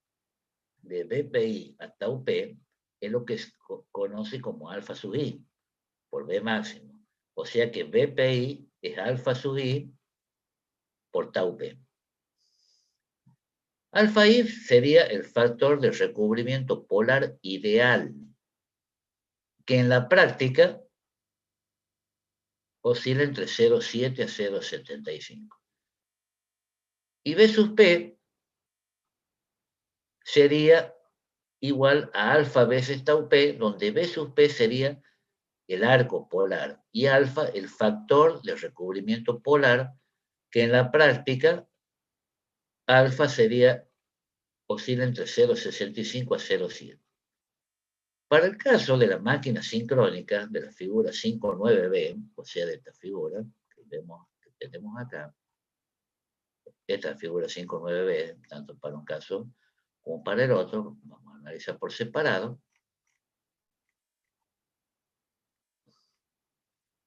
de BPI a tau P es lo que se conoce como alfa sub I por B máximo. O sea que BPI es alfa sub I por tau P. Alfa I sería el factor de recubrimiento polar ideal, que en la práctica oscila entre 0,7 a 0,75. Y B sub P sería igual a alfa veces tau P, donde B sub P sería el arco polar y alfa el factor de recubrimiento polar, que en la práctica alfa oscila entre 0,65 a 0,7. Para el caso de la máquina sincrónica de la figura 5.9b, o sea, de esta figura que tenemos acá, esta figura 5,9b, tanto para un caso como para el otro. Vamos a analizar por separado.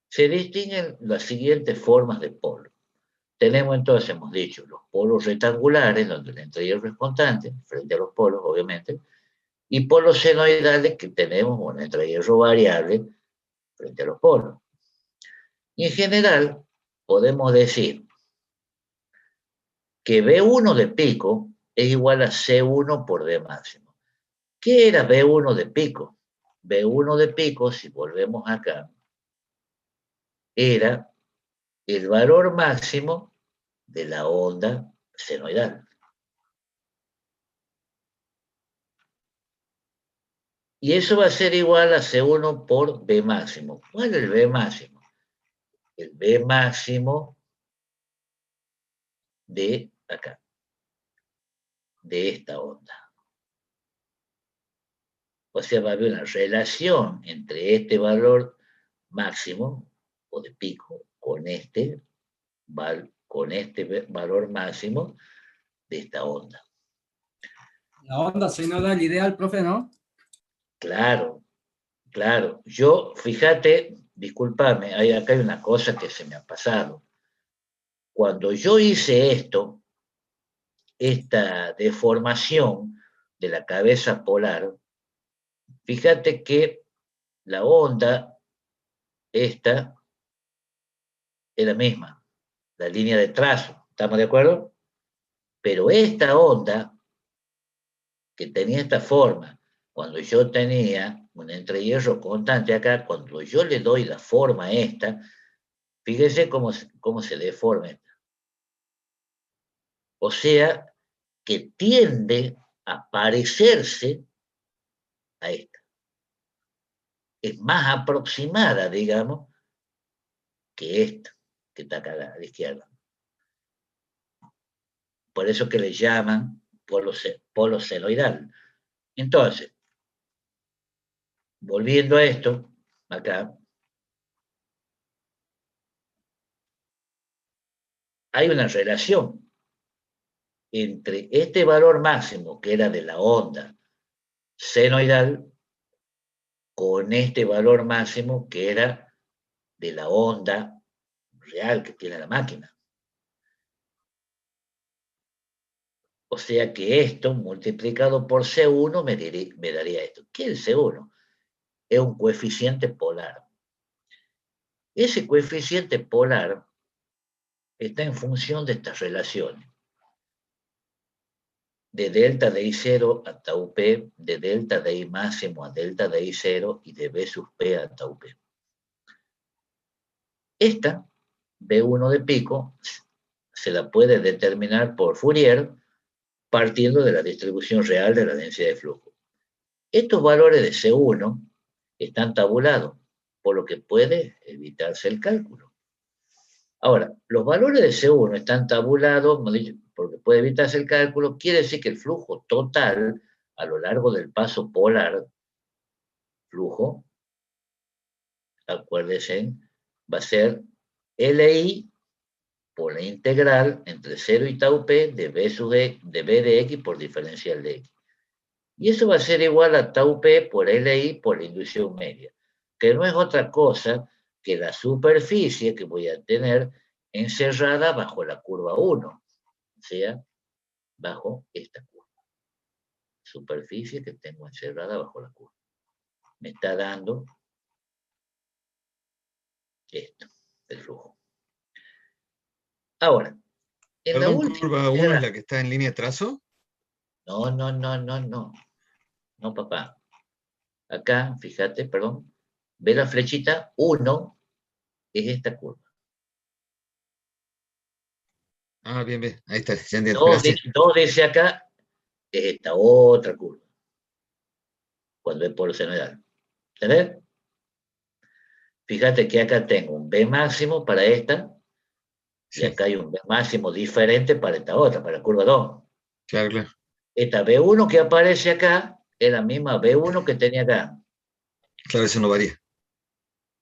Se distinguen las siguientes formas de polo. Tenemos entonces, hemos dicho, los polos rectangulares, donde el entrehierro es constante, frente a los polos, obviamente, y polos senoidales, que tenemos un entrehierro variable frente a los polos. Y en general, podemos decir que B1 de pico es igual a C1 por D máximo. ¿Qué era B1 de pico? B1 de pico, si volvemos acá, era el valor máximo de la onda senoidal. Y eso va a ser igual a C1 por B máximo. ¿Cuál es el B máximo? El B máximo de acá, de esta onda. O sea, va a haber una relación entre este valor máximo o de pico con este valor máximo de esta onda. La onda senoidal ideal, profe, ¿no? Claro, claro. Yo, fíjate, discúlpame, acá hay una cosa que se me ha pasado. Cuando yo hice esto, esta deformación de la cabeza polar, fíjate que la onda, esta, es la misma, la línea de trazo, ¿estamos de acuerdo? Pero esta onda, que tenía esta forma, cuando yo tenía un entrehierro constante acá, cuando yo le doy la forma a esta, fíjese cómo se deforma esta. O sea, que tiende a parecerse a esta. Es más aproximada, digamos, que esta, que está acá a la izquierda. Por eso que le llaman polo senoidal. Entonces, volviendo a esto, acá, hay una relación entre este valor máximo, que era de la onda senoidal, con este valor máximo, que era de la onda real que tiene la máquina. O sea que esto multiplicado por C1 me daría esto. ¿Qué es el C1? Es un coeficiente polar. Ese coeficiente polar está en función de estas relaciones. De delta de I0 a tau P, de delta de I máximo a delta de I0 y de B sub P a tau P. Esta, B1 de pico, se la puede determinar por Fourier partiendo de la distribución real de la densidad de flujo. Estos valores de C1 están tabulados, por lo que puede evitarse el cálculo. Ahora, los valores de C1 están tabulados, porque puede evitarse el cálculo, quiere decir que el flujo total a lo largo del paso polar, flujo, acuérdense, va a ser LI por la integral entre 0 y tau P de B, de B de X por diferencial de X. Y eso va a ser igual a tau P por LI por la inducción media, que no es otra cosa que la superficie que voy a tener encerrada bajo la curva 1, o sea, bajo esta curva. Superficie que tengo encerrada bajo la curva. Me está dando esto, el flujo. Ahora, en la Perdón, última... curva 1 es la que está en línea de trazo. No, no, no, no, no. No, papá. Acá, fíjate, perdón. Ve la flechita 1, es esta curva. Ah, bien, bien. Ahí está, ya entiendo. 2 Gracias. dice acá, es esta otra curva. Cuando es polo senoidal. ¿Entendés? Fíjate que acá tengo un B máximo para esta, y Sí, acá hay un B máximo diferente para esta otra, para la curva 2. claro, claro. Esta B1 que aparece acá es la misma B1 que tenía acá. Claro, eso no varía.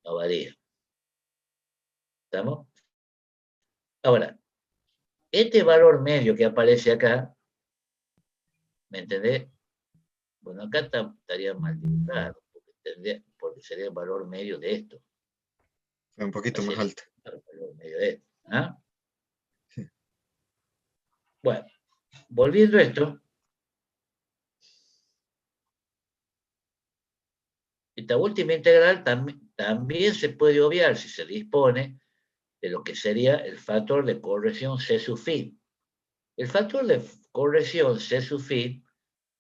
No varía. ¿Estamos? Ahora, este valor medio que aparece acá, ¿me entendés? Bueno, acá estaría mal dibujado, porque sería el valor medio de esto. Un poquito más Sería alta. el valor medio de esto. ¿Ah? Sí. Bueno, volviendo a esto, esta última integral también se puede obviar si se dispone de lo que sería el factor de corrección C sub phi. El factor de corrección C sub phi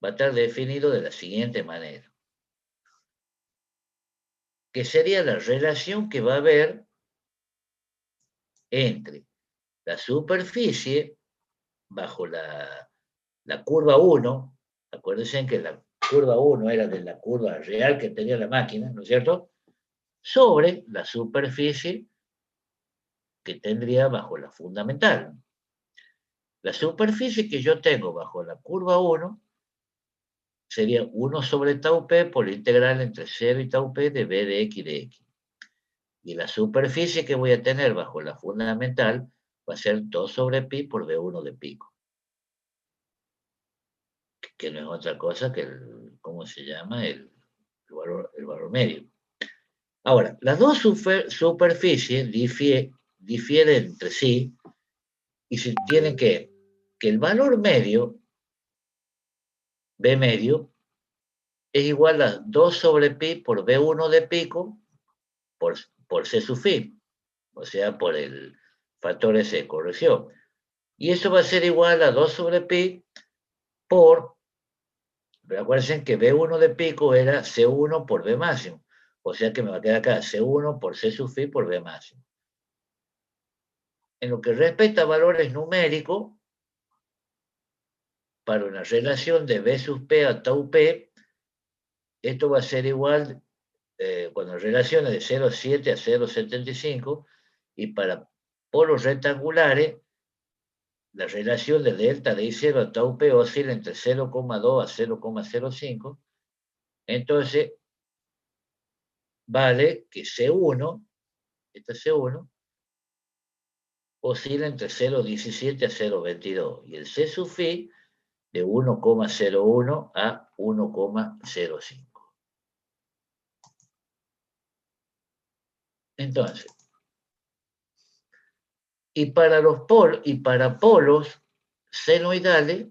va a estar definido de la siguiente manera, que sería la relación que va a haber entre la superficie bajo la curva 1, acuérdense que la curva 1 era de la curva real que tenía la máquina, ¿no es cierto?, sobre la superficie que tendría bajo la fundamental. La superficie que yo tengo bajo la curva 1 sería 1 sobre tau p por la integral entre 0 y tau p de b de x de x. Y la superficie que voy a tener bajo la fundamental va a ser 2 sobre pi por b1 de pico. Que no es otra cosa que el, ¿cómo se llama? El valor medio. Ahora, las dos superficies difieren entre sí y se tienen que el valor medio, B medio, es igual a 2 sobre pi por B1 de pico por C sub phi, o sea, por el factor S de corrección. Y eso va a ser igual a 2 sobre pi por, pero acuérdense que B1 de pico era C1 por B máximo, o sea que me va a quedar acá C1 por C sub phi por B máximo. En lo que respecta a valores numéricos, para una relación de B sub P a tau P, esto va a ser igual cuando relaciones de 0,7 a 0,75, y para polos rectangulares, la relación de delta de I0 a tau P oscila entre 0,2 a 0,05, entonces vale que C1, esta C1, oscila entre 0,17 a 0,22, y el C sub phi de 1,01 a 1,05. Entonces, y para polos senoidales,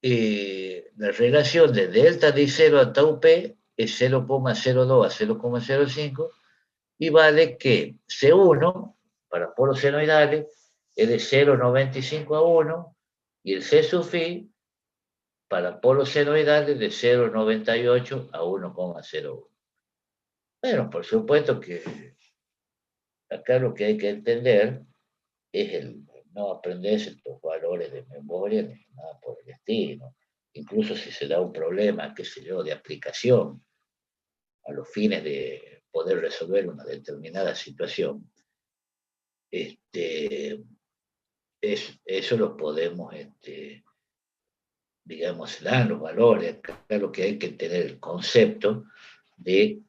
la relación de delta de 0 a tau p es 0,02 a 0,05, y vale que C1 para polos senoidales es de 0,95 a 1, y el C sub phi para polos senoidales de 0,98 a 1,01. Bueno, por supuesto que acá lo que hay que entender es el no aprenderse estos valores de memoria ni nada por el estilo. Incluso si se da un problema, qué sé yo, de aplicación a los fines de poder resolver una determinada situación, eso lo podemos, digamos, dan los valores. Acá lo que hay que tener el concepto de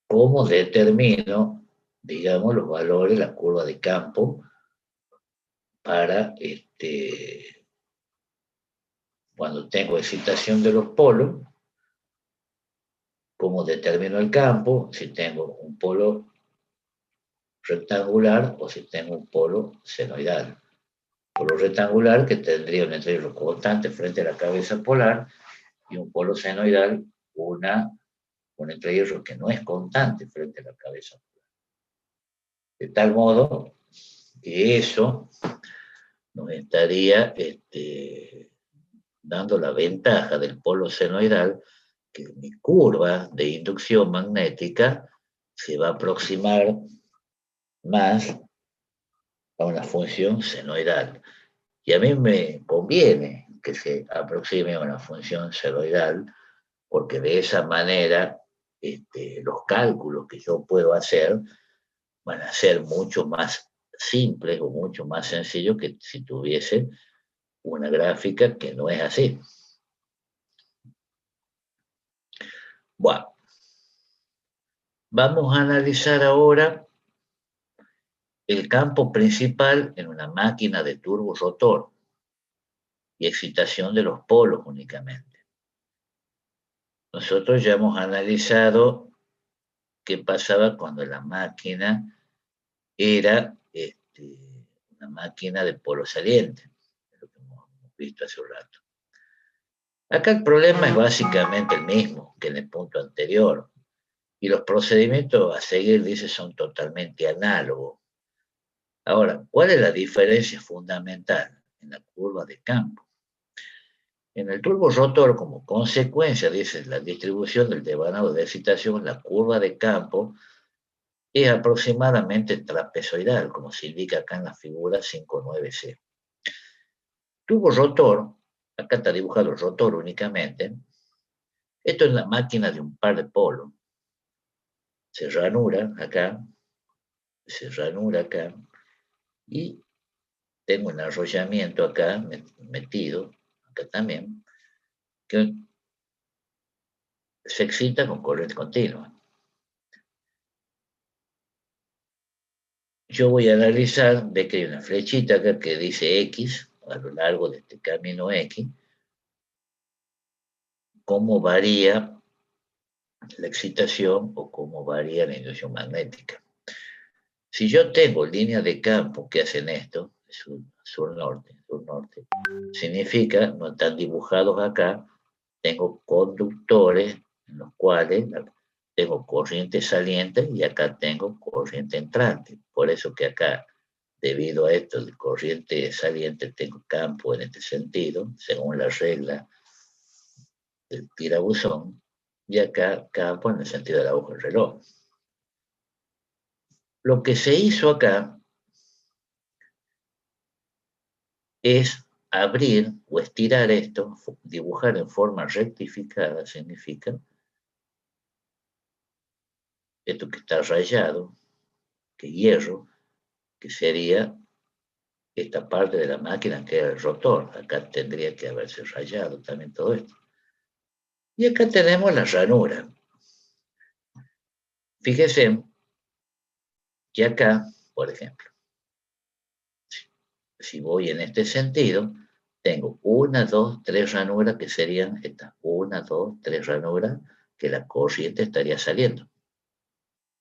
cómo determino, digamos, los valores, la curva de campo, para cuando tengo excitación de los polos, cómo determino el campo, si tengo un polo rectangular o si tengo un polo senoidal. Polo rectangular que tendría un entrehierro constante frente a la cabeza polar, y un polo senoidal un entrehierro que no es constante frente a la cabeza polar. De tal modo que eso nos estaría dando la ventaja del polo senoidal, que mi curva de inducción magnética se va a aproximar más a una función senoidal. Y a mí me conviene que se aproxime a una función senoidal, porque de esa manera los cálculos que yo puedo hacer van a ser mucho más simples o mucho más sencillos que si tuviese una gráfica que no es así. Bueno, vamos a analizar ahora el campo principal en una máquina de turborrotor y excitación de los polos únicamente. Nosotros ya hemos analizado qué pasaba cuando la máquina era una máquina de polo saliente, lo que hemos visto hace un rato. Acá el problema es básicamente el mismo que en el punto anterior, y los procedimientos a seguir, dice, son totalmente análogos. Ahora, ¿cuál es la diferencia fundamental en la curva de campo? En el turborrotor, como consecuencia, dice, la distribución del devanado de excitación, la curva de campo es aproximadamente trapezoidal, como se indica acá en la figura 5.9c. Turborrotor, acá está dibujado el rotor únicamente. Esto es la máquina de un par de polos. Se ranura acá, y tengo un arrollamiento acá metido, acá también, que se excita con corriente continua. Yo voy a analizar, ve que hay una flechita acá que dice X, a lo largo de este camino X, cómo varía la excitación o cómo varía la inducción magnética. Si yo tengo líneas de campo que hacen esto, sur-norte, significa, no están dibujados acá, tengo conductores en los cuales tengo corriente saliente y acá tengo corriente entrante. Por eso que acá, debido a esto de corriente saliente, tengo campo en este sentido, según la regla del tirabuzón, y acá campo en el sentido de la aguja del reloj. Lo que se hizo acá es abrir o estirar esto, dibujar en forma rectificada, significa esto que está rayado, que hierro, que sería esta parte de la máquina que era el rotor. Acá tendría que haberse rayado también todo esto. Y acá tenemos la ranura. Fíjense que acá, por ejemplo, si voy en este sentido, tengo 1, 2, 3 ranuras que serían estas 1, 2, 3 ranuras que la corriente estaría saliendo.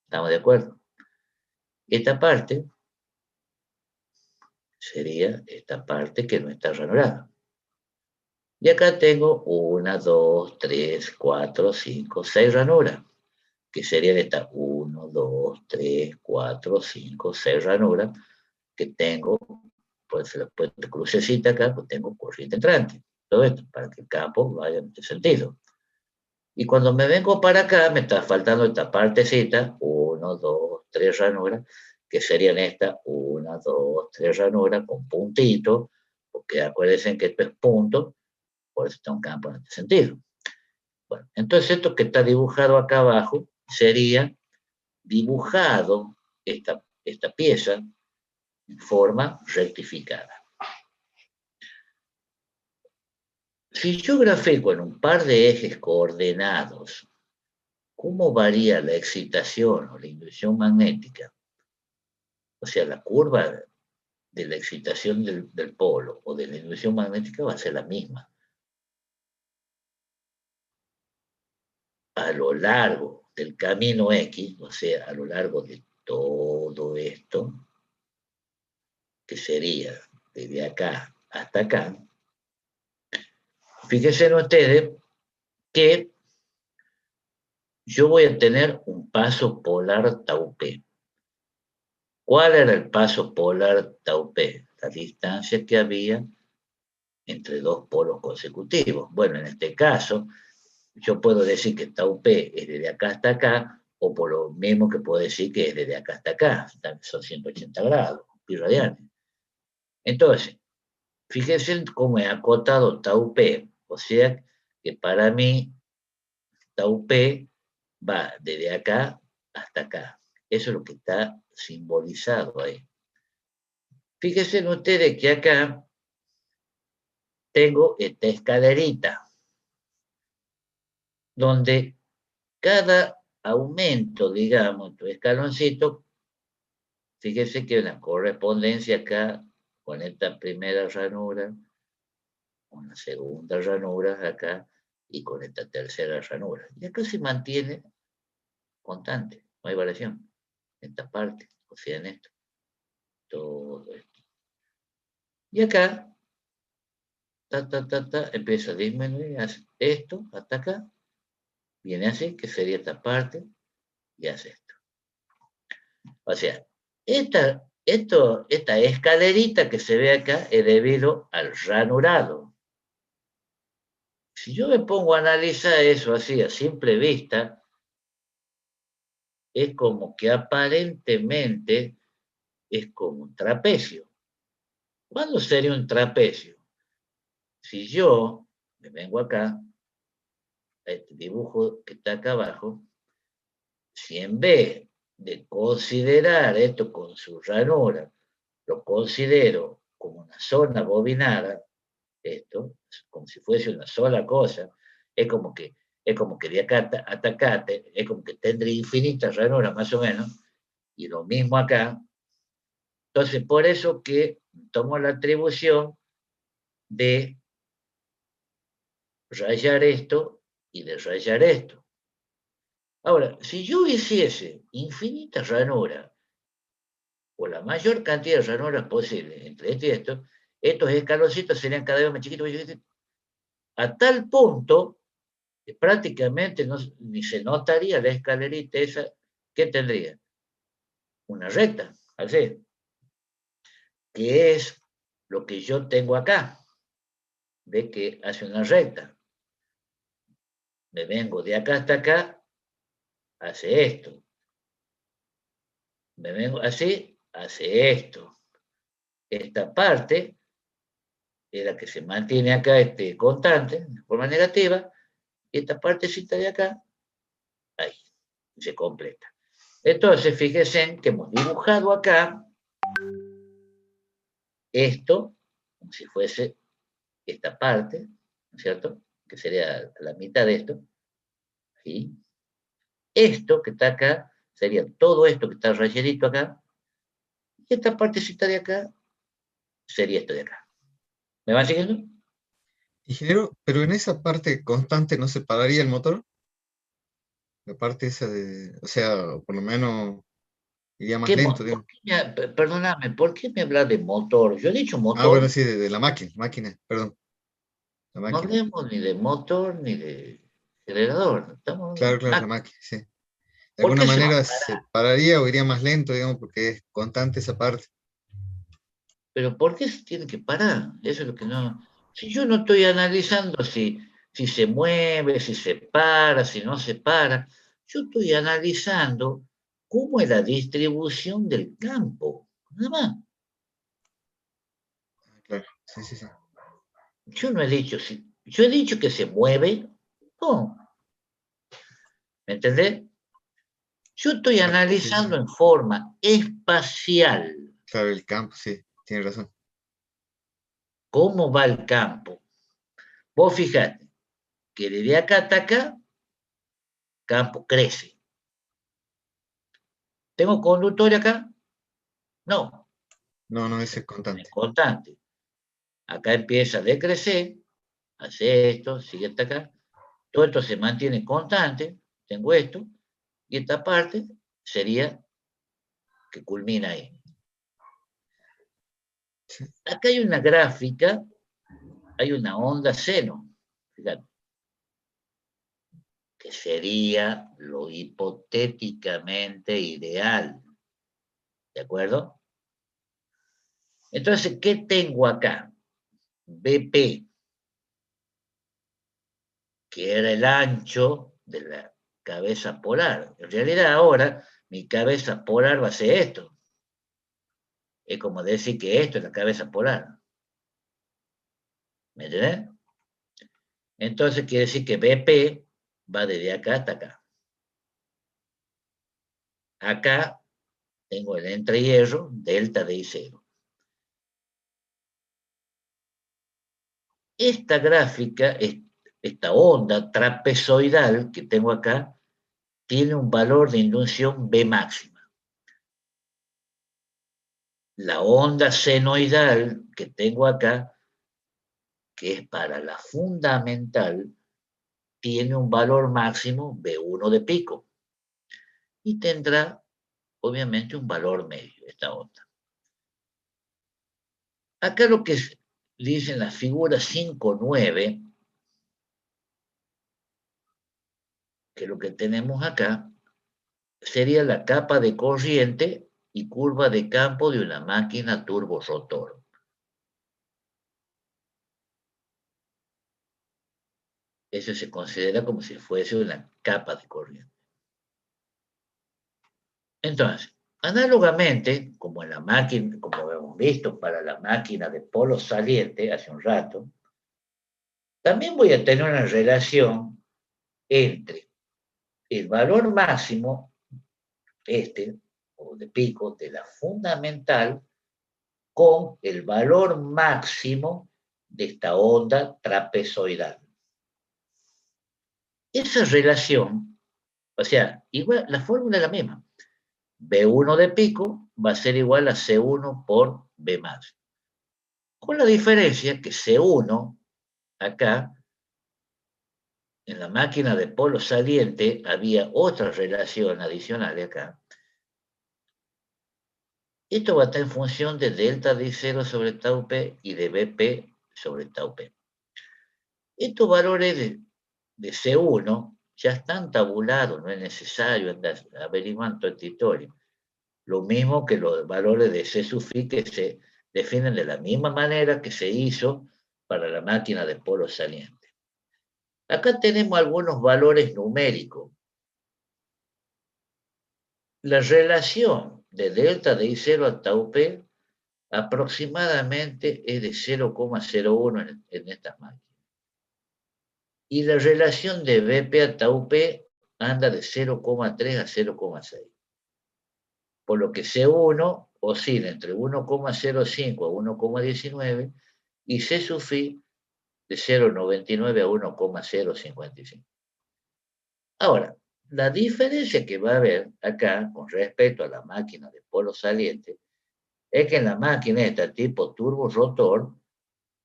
¿Estamos de acuerdo? Esta parte sería esta parte que no está ranurada. Y acá tengo 1, 2, 3, 4, 5, 6 ranuras, que serían estas 1, 2, 3, 4, 5, 6 ranuras que tengo, pues la crucecita acá, pues tengo corriente entrante. Todo esto para que el campo vaya en este sentido. Y cuando me vengo para acá, me está faltando esta partecita, 1, 2, 3 ranuras, que serían estas 1, 2, 3 ranuras con puntitos, porque acuérdense que esto es punto, por eso está un campo en este sentido. Bueno, entonces esto que está dibujado acá abajo sería dibujado esta pieza en forma rectificada. Si yo grafico en un par de ejes coordenados cómo varía la excitación o la inducción magnética, o sea, la curva de la excitación del polo o de la inducción magnética va a ser la misma. A lo largo del camino X, o sea, a lo largo de todo esto, que sería desde acá hasta acá, fíjense ustedes que yo voy a tener un paso polar tau P. ¿Cuál era el paso polar tau P? La distancia que había entre dos polos consecutivos. Bueno, en este caso, yo puedo decir que tau P es desde acá hasta acá, o por lo mismo que puedo decir que es desde acá hasta acá, son 180 grados, pi radianes. Entonces, fíjense cómo he acotado tau P, o sea que para mí tau P va desde acá hasta acá. Eso es lo que está simbolizado ahí. Fíjense ustedes que acá tengo esta escalerita, donde cada aumento, digamos, tu escaloncito, fíjese que hay una correspondencia acá con esta primera ranura, con la segunda ranura acá, y con esta tercera ranura. Y acá se mantiene constante, no hay variación. En esta parte, o sea, en esto. Todo esto. Y acá, empieza a disminuir esto hasta acá, viene así, que sería esta parte, y hace esto. O sea, esta escalerita que se ve acá es debido al ranurado. Si yo me pongo a analizar eso así a simple vista, es como que aparentemente es como un trapecio. ¿Cuándo sería un trapecio? Si yo me vengo acá, a este dibujo que está acá abajo, si en vez de considerar esto con su ranura, lo considero como una zona bobinada, esto, como si fuese una sola cosa, es como que de acá hasta acá, es como que tendría infinitas ranuras más o menos, y lo mismo acá. Entonces, por eso que tomo la atribución de rayar esto y de rayar esto. Ahora, si yo hiciese infinitas ranuras, o la mayor cantidad de ranuras posible entre esto y esto, estos escaloncitos serían cada vez más chiquitos, a tal punto que prácticamente ni se notaría la escalerita esa que tendría. Una recta, así, que es lo que yo tengo acá. Ve que hace una recta. Me vengo de acá hasta acá, hace esto. Me vengo así, hace esto. Esta parte es la que se mantiene acá constante, de forma negativa, y esta partecita de acá, ahí, se completa. Entonces, fíjense que hemos dibujado acá esto, como si fuese esta parte, ¿no es cierto? Que sería la mitad de esto. ¿Sí? Esto que está acá sería todo esto que está rayadito acá, y esta partecita de acá sería esto de acá. ¿Me van siguiendo? Ingeniero, pero en esa parte constante no se pararía el motor. La parte esa de, o sea, por lo menos iría más lento, digamos. Perdóname, ¿por qué me hablas de motor? Yo he dicho Ah, bueno, motor, sí, de la máquina, perdón, la no máquina. hablemos ni de motor ni de generador. Estamos Claro, en claro, la máquina. máquina, sí. De ¿Por alguna qué se va a manera se parar? pararía o iría más lento, digamos, porque es constante esa parte. Pero ¿por qué se tiene que parar? Eso es lo que no. Si yo no estoy analizando si se mueve, si se para, si no se para, yo estoy analizando cómo es la distribución del campo. Nada más. Claro, sí, sí, sí. Yo no he dicho, si, yo he dicho que se mueve, no. ¿Me entendés? Yo estoy Claro, sí, sí. analizando en forma espacial Claro, el campo, sí, tiene razón. cómo va el campo. Vos fijate que desde acá hasta acá, campo crece. ¿Tengo conductor acá? No, No, no, ese se es mantiene constante. constante. Acá empieza a decrecer, hace esto, sigue hasta acá. Todo esto se mantiene constante, tengo esto, y esta parte sería que culmina ahí. Sí, Acá hay una gráfica, hay una onda seno, fíjate, que sería lo hipotéticamente ideal, ¿de acuerdo? Entonces, ¿qué tengo acá? BP, que era el ancho de la cabeza polar. En realidad ahora mi cabeza polar va a ser esto. Es como decir que esto es la cabeza polar. ¿Me entiendes? Entonces quiere decir que BP va desde acá hasta acá. Acá tengo el entrehierro, delta de I0. Esta gráfica, esta onda trapezoidal que tengo acá, tiene un valor de inducción B máxima. la onda senoidal que tengo acá, que es para la fundamental, tiene un valor máximo B1 de pico y tendrá, obviamente, un valor medio, esta onda. Acá lo que dice en la figura 5.9, que lo que tenemos acá sería la capa de corriente y curva de campo de una máquina turborotor. Eso se considera como si fuese una capa de corriente. Entonces, análogamente, como en la máquina, como hemos visto para la máquina de polo saliente hace un rato, también voy a tener una relación entre el valor máximo, o de pico, de la fundamental, con el valor máximo de esta onda trapezoidal. Esa relación, o sea, igual, la fórmula es la misma. B1 de pico va a ser igual a C1 por B máximo. Con la diferencia que C1, acá, en la máquina de polo saliente, había otra relación adicional acá. Esto va a estar en función de delta de 0 sobre tau P y de BP sobre tau P. Estos valores de C1 ya están tabulados, no es necesario andar averiguando el territorio. Lo mismo que los valores de C sub phi, que se definen de la misma manera que se hizo para la máquina de polo saliente. Acá tenemos algunos valores numéricos. La relación de delta de I0 a tau P aproximadamente es de 0,01 en estas máquinas. Y la relación de BP a tau P anda de 0,3 a 0,6. Por lo que C1 oscila entre 1,05 a 1,19 y C sub phi de 0,99 a 1,055. Ahora, la diferencia que va a haber acá con respecto a la máquina de polo saliente es que en la máquina esta tipo turbo rotor,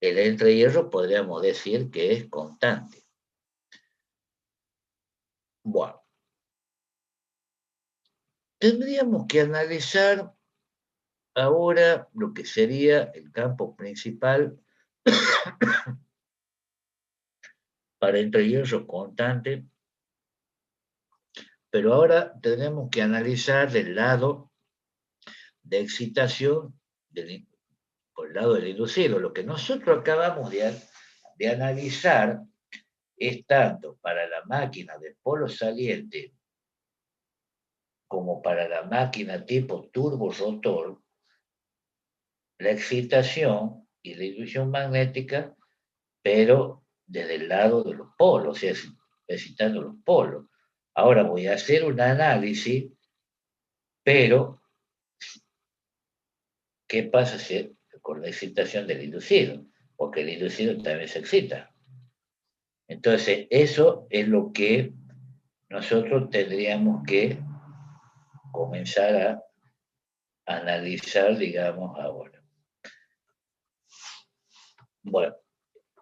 el entrehierro podríamos decir que es constante. Bueno, tendríamos que analizar ahora lo que sería el campo principal para entrehierro constante, pero ahora tenemos que analizar del lado de excitación por el lado del inducido. Lo que nosotros acabamos de analizar es tanto para la máquina de polo saliente como para la máquina tipo turbo rotor, la excitación y la inducción magnética, pero desde el lado de los polos, o sea, excitando los polos. Ahora voy a hacer un análisis, pero ¿qué pasa con la excitación del inducido? Porque el inducido también se excita. Entonces, eso es lo que nosotros tendríamos que comenzar a analizar, digamos, ahora. Bueno,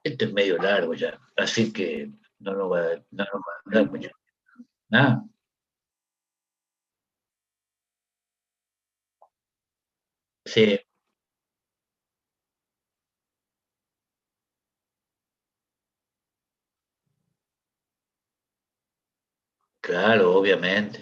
esto es medio largo ya, así que no nos va a durar mucho. ¿Ah? Sí, claro, obviamente.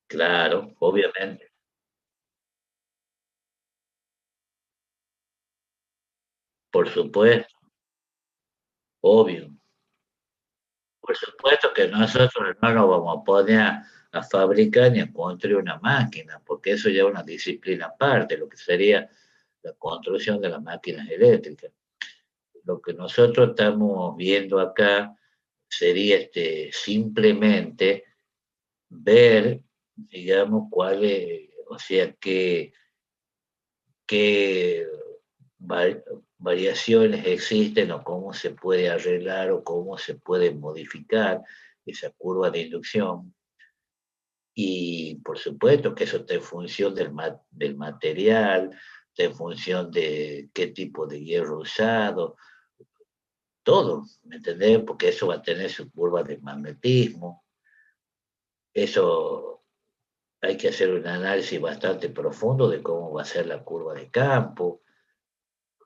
Claro, obviamente. Por supuesto, obvio. Por supuesto que nosotros no nos vamos a poner a fabricar ni a construir una máquina, porque eso ya es una disciplina aparte, lo que sería la construcción de las máquinas eléctricas. Lo que nosotros estamos viendo acá sería simplemente ver, digamos, cuál es, o sea, qué variaciones existen o cómo se puede arreglar o cómo se puede modificar esa curva de inducción. Y por supuesto que eso está en función del material, está en función de qué tipo de hierro usado, todo, ¿me entendés? Porque eso va a tener su curva de magnetismo. Eso hay que hacer un análisis bastante profundo de cómo va a ser la curva de campo,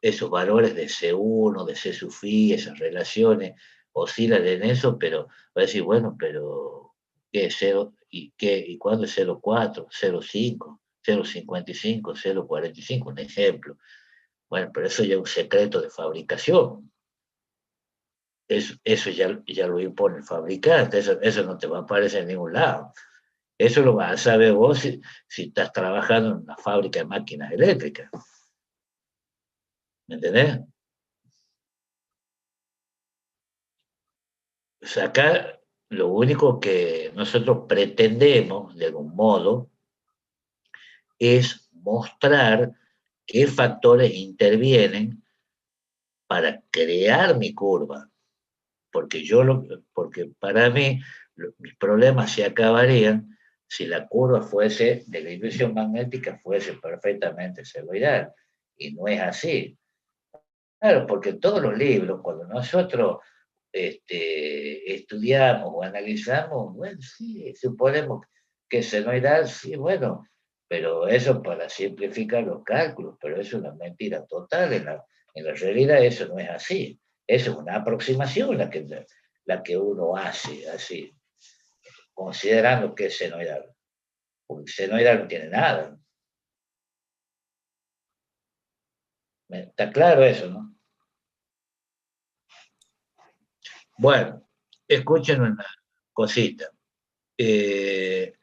esos valores de C1, de C sub phi, esas relaciones oscilan en eso, pero va a decir, bueno, pero ¿qué es 0? ¿Y cuándo es 0,4, 0,5, 0,55, 0,45? Un ejemplo. Bueno, pero eso ya es un secreto de fabricación. Eso ya lo impone el fabricante, eso no te va a aparecer en ningún lado. Eso lo vas a saber vos si estás trabajando en una fábrica de máquinas eléctricas. ¿Me entendés? O sea, acá lo único que nosotros pretendemos, de algún modo, es mostrar qué factores intervienen para crear mi curva. Porque para mí mis problemas se acabarían si la curva fuese de la inducción magnética fuese perfectamente senoidal. Y no es así. Claro, porque en todos los libros, cuando nosotros estudiamos o analizamos, bueno, sí, suponemos que senoidal, sí, bueno, pero eso para simplificar los cálculos, pero es una mentira total. En la realidad eso no es así. Eso es una aproximación la que uno hace, así, considerando que es senoidal. Porque senoidal no tiene nada. Está claro eso, ¿no? Bueno, escuchen una cosita. Eh,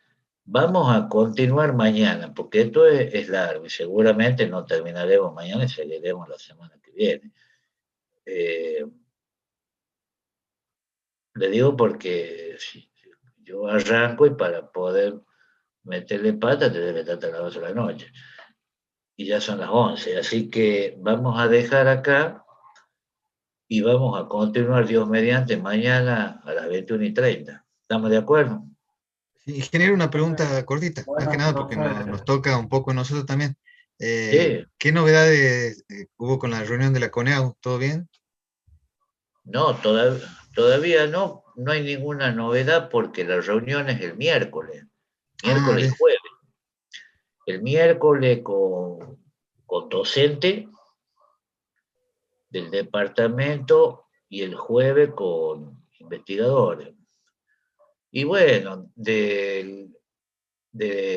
Vamos a continuar mañana, porque esto es largo y seguramente no terminaremos mañana y seguiremos la semana que viene. Eh, Le digo porque si yo arranco y para poder meterle pata te debe estar a las 12 de la noche. Y ya son las 11, así que vamos a dejar acá y vamos a continuar, Dios mediante, mañana a las 21:30. ¿Estamos de acuerdo? Ingeniero, una pregunta cortita, más que Bueno, nada porque nos toca un poco a nosotros también. Sí, ¿Qué novedades hubo con la reunión de la CONEAU? ¿Todo bien? no, todavía no hay ninguna novedad porque la reunión es el Ah, miércoles y bien. jueves. El miércoles con docente del departamento y el jueves con investigadores. Y bueno,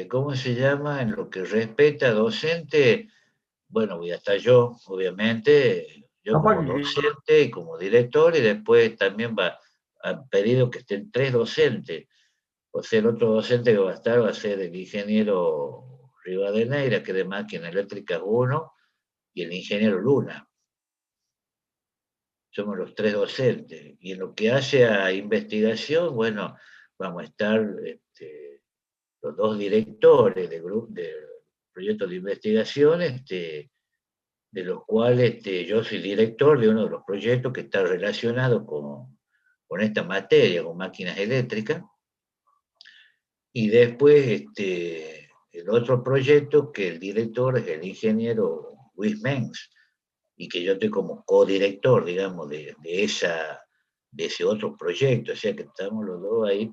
¿cómo se llama? En lo que respecta a docente, bueno, voy a estar yo, obviamente, yo como docente y como director, y después también han pedido que estén 3 docentes. O sea, el otro docente que va a estar va a ser el ingeniero Rivadeneira, que es de máquina eléctrica 1, y el ingeniero Luna. Somos los 3 docentes. Y en lo que hace a investigación, bueno, vamos a estar los 2 directores de proyectos de investigación, de los cuales yo soy director de uno de los proyectos que está relacionado con esta materia, con máquinas eléctricas. Y después el otro proyecto que el director es el ingeniero Luis Mengs, y que yo estoy como codirector, digamos, de ese otro proyecto. O sea que estamos los dos ahí,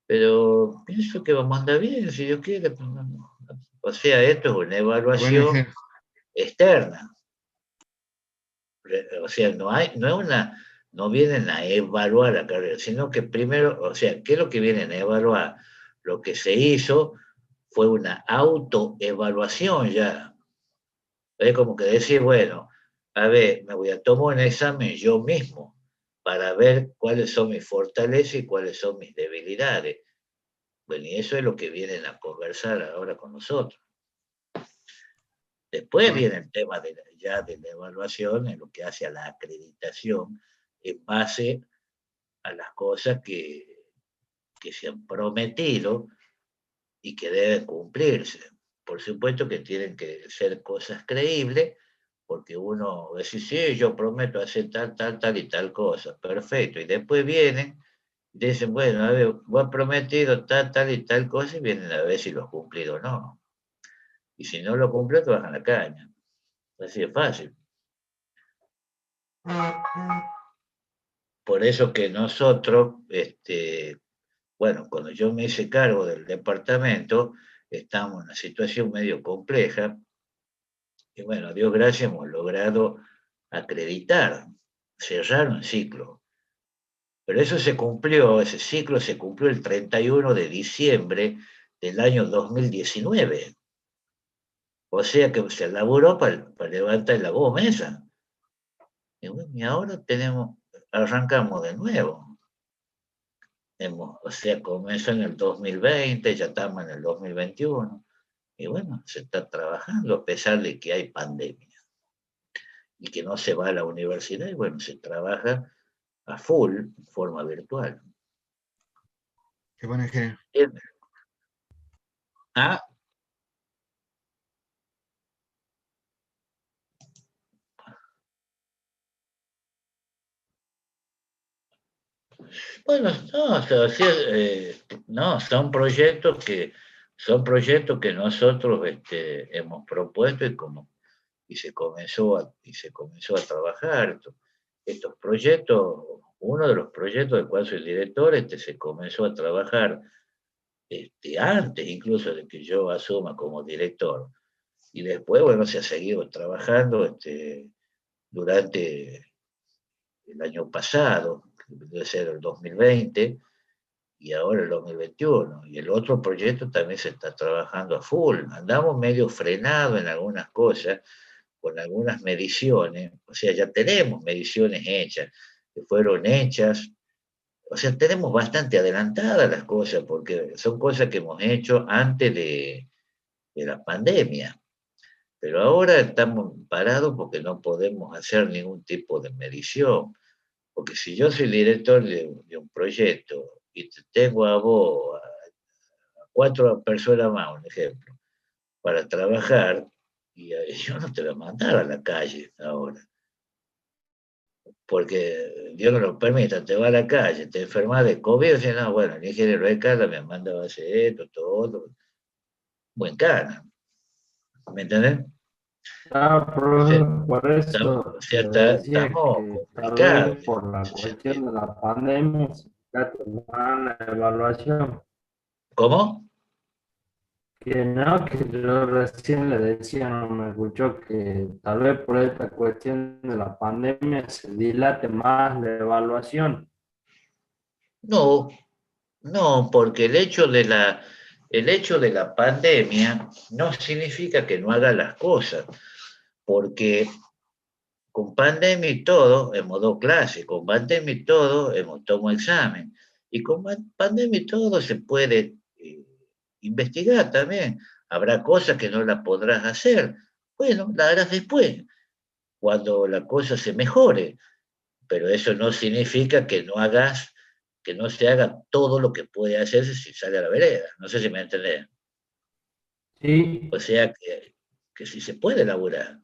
pero pienso que vamos a andar bien, si Dios quiere. Pues, o sea, esto es una Bueno, evaluación ingeniero. externa. O sea, no vienen a evaluar la carrera, sino que primero, o sea, ¿qué es lo que vienen a evaluar? Lo que se hizo fue una autoevaluación ya. Es como que decir, bueno, a ver, me voy a tomar un examen yo mismo para ver cuáles son mis fortalezas y cuáles son mis debilidades. Bueno, y eso es lo que vienen a conversar ahora con nosotros. Después Bueno, viene el tema ya de la evaluación en lo que hace a la acreditación en base a las cosas que se han prometido y que deben cumplirse. Por supuesto que tienen que ser cosas creíbles, porque uno dice, sí, yo prometo hacer tal, tal, tal y tal cosa, perfecto, y después vienen, y dicen, bueno, a ver, vos has prometido tal, tal y tal cosa, y vienen a ver si lo has cumplido o no. Y si no lo cumple, te bajan la caña. Así de fácil. Por eso que nosotros, bueno, cuando yo me hice cargo del departamento, estamos en una situación medio compleja, y bueno, a Dios gracias hemos logrado acreditar, cerrar un ciclo. Pero eso se cumplió, ese ciclo se cumplió el 31 de diciembre del año 2019. O sea que se laburó para levantar la mesa. Y, bueno, y ahora arrancamos de nuevo. O sea, comenzó en el 2020, ya estamos en el 2021. Y bueno, se está trabajando a pesar de que hay pandemia y que no se va a la universidad. Y bueno, se trabaja a full, en forma virtual. Qué bueno, ingeniero. Ah, bueno, no, o sea, sí, no, son proyectos que nosotros hemos propuesto y se comenzó a trabajar. Estos proyectos, uno de los proyectos del cual soy director, se comenzó a trabajar antes incluso de que yo asuma como director. Y después, bueno, se ha seguido trabajando durante el año pasado, que debe ser el 2020, y ahora el 2021. Y el otro proyecto también se está trabajando a full. Andamos medio frenados en algunas cosas, con algunas mediciones. O sea, ya tenemos mediciones hechas, que fueron hechas. O sea, tenemos bastante adelantadas las cosas, porque son cosas que hemos hecho antes de la pandemia. Pero ahora estamos parados porque no podemos hacer ningún tipo de medición. Porque si yo soy director de un proyecto y te tengo a vos, a 4 personas más, un ejemplo, para trabajar, y yo no te voy a mandar a la calle ahora, porque Dios no lo permita, te va a la calle, te enfermas de COVID, y no, bueno, el ingeniero de casa me manda a hacer esto, todo, buen cana, ¿me entendés? Ah, O sea, profesor, por o eso sea, le decía estamos que tal complicados vez en por la ese cuestión sentido. de la pandemia se está tomando la evaluación. ¿Cómo? Que no, que yo recién le decía, no me escuchó, que tal vez por esta cuestión de la pandemia se dilate más la evaluación. No, no, porque el hecho de la pandemia no significa que no haga las cosas, porque con pandemia y todo hemos dado clases, con pandemia y todo hemos tomado examen, y con pandemia y todo se puede investigar también. Habrá cosas que no las podrás hacer. Bueno, las harás después, cuando la cosa se mejore, pero eso no significa que no se haga todo lo que puede hacerse si sale a la vereda. No sé si me entendés. O Sí, sea que sí se puede laburar.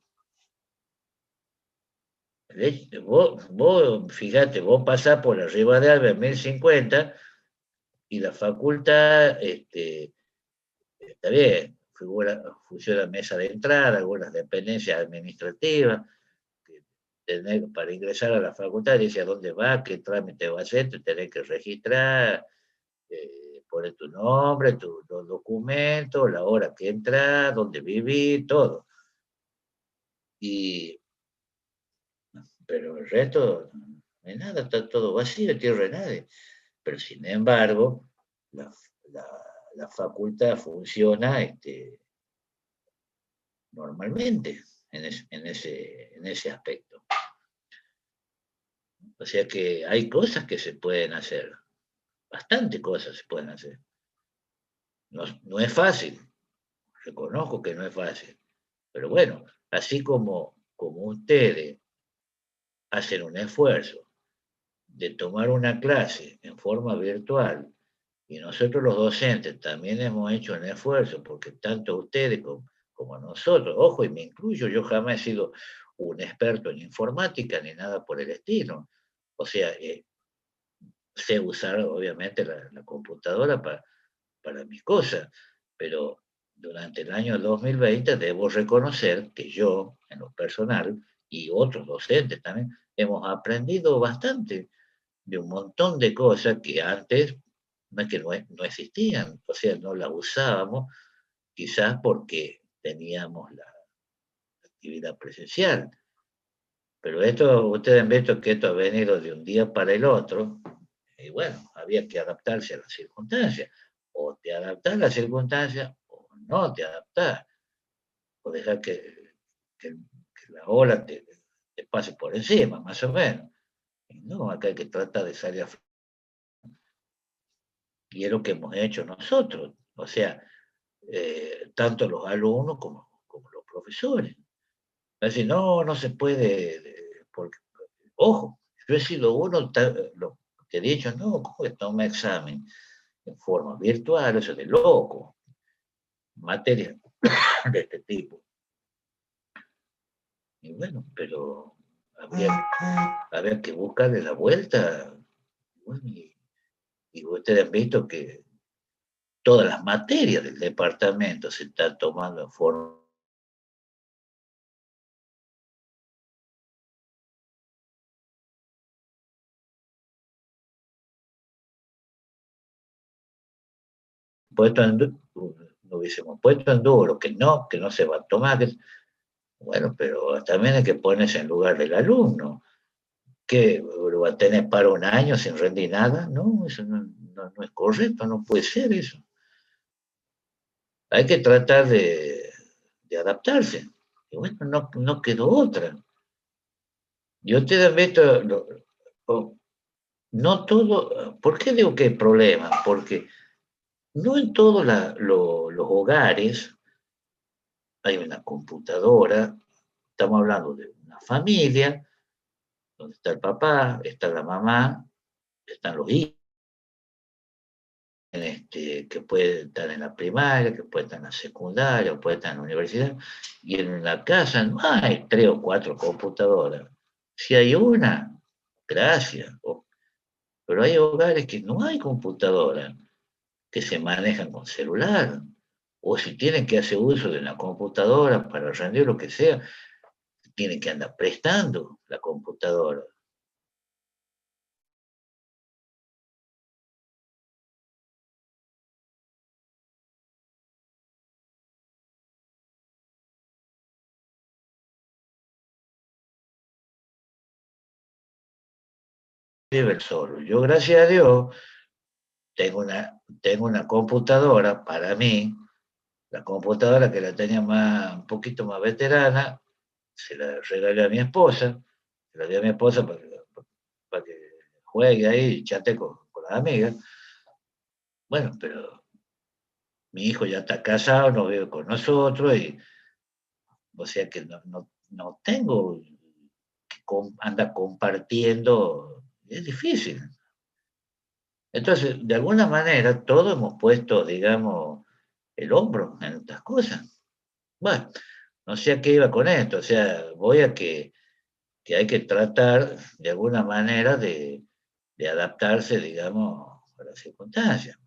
Vos, fíjate, vos pasás por arriba de Alba en 1050 y la facultad, está bien, funciona mesa de entrada, algunas dependencias administrativas, para ingresar a la facultad, dice a dónde va, qué trámite va a hacer, te tenés que registrar, poner tu nombre, los documentos, la hora que entras, dónde vivís, todo. Pero el resto, no hay nada, está todo vacío, tierra de nadie. Pero sin embargo, la, la- la facultad funciona normalmente en ese aspecto. O sea que hay cosas que se pueden hacer, bastante cosas se pueden hacer. No, no es fácil, reconozco que no es fácil, pero bueno, así como ustedes hacen un esfuerzo de tomar una clase en forma virtual, y nosotros los docentes también hemos hecho un esfuerzo, porque tanto ustedes como nosotros, ojo, y me incluyo, yo jamás he sido un experto en informática ni nada por el estilo. O sea, sé usar obviamente la computadora para mis cosas, pero durante el año 2020 debo reconocer que yo, en lo personal, y otros docentes también, hemos aprendido bastante de un montón de cosas que antes no es que no existían, o sea, no las usábamos, quizás porque teníamos la actividad presencial. Pero esto, ustedes han visto que esto ha venido de un día para el otro, y bueno, había que adaptarse a las circunstancias. O te adaptás a las circunstancias, o no te adaptás, o dejar que la ola te pase por encima, más o menos. Y no, acá hay que tratar de salir a... Y es lo que hemos hecho nosotros, o sea, tanto los alumnos como los profesores. Es decir, no, no se puede, porque, ojo, yo he sido uno, lo que he dicho, no, ¿cómo que toma examen en forma virtual? Eso es de loco, materia de este tipo. Y bueno, pero había que buscarle la vuelta. Bueno, y ustedes han visto que todas las materias del departamento se están tomando en forma. Puesto en, no hubiésemos puesto en duro, que no se va a tomar. Bueno, pero también hay que ponerse en lugar del alumno, que lo va a tener para un año sin rendir nada. No, eso no es correcto, no puede ser eso. Hay que tratar de adaptarse. Y bueno, no quedó otra. Y ustedes han visto, no todo, ¿por qué digo que hay problemas? Porque no en todos los hogares hay una computadora. Estamos hablando de una familia donde está el papá, está la mamá, están los hijos, que pueden estar en la primaria, que pueden estar en la secundaria, o pueden estar en la universidad, y en la casa no hay 3 o 4 computadoras. Si hay una, gracias. Pero hay hogares que no hay computadora, que se manejan con celular, o si tienen que hacer uso de una computadora para rendir lo que sea, tienen que andar prestando la computadora. Vive solo. Yo, gracias a Dios, tengo una computadora para mí, la computadora que la tenía un poquito más veterana, se la regalé a mi esposa, se la di a mi esposa para que juegue ahí y chate con las amigas. Bueno, pero mi hijo ya está casado, no vive con nosotros, o sea que no tengo que andar compartiendo, es difícil. Entonces, de alguna manera, todos hemos puesto, digamos, el hombro en estas cosas. Bueno, no sé a qué iba con esto, o sea, voy a que hay que tratar de alguna manera de adaptarse, digamos, a las circunstancias.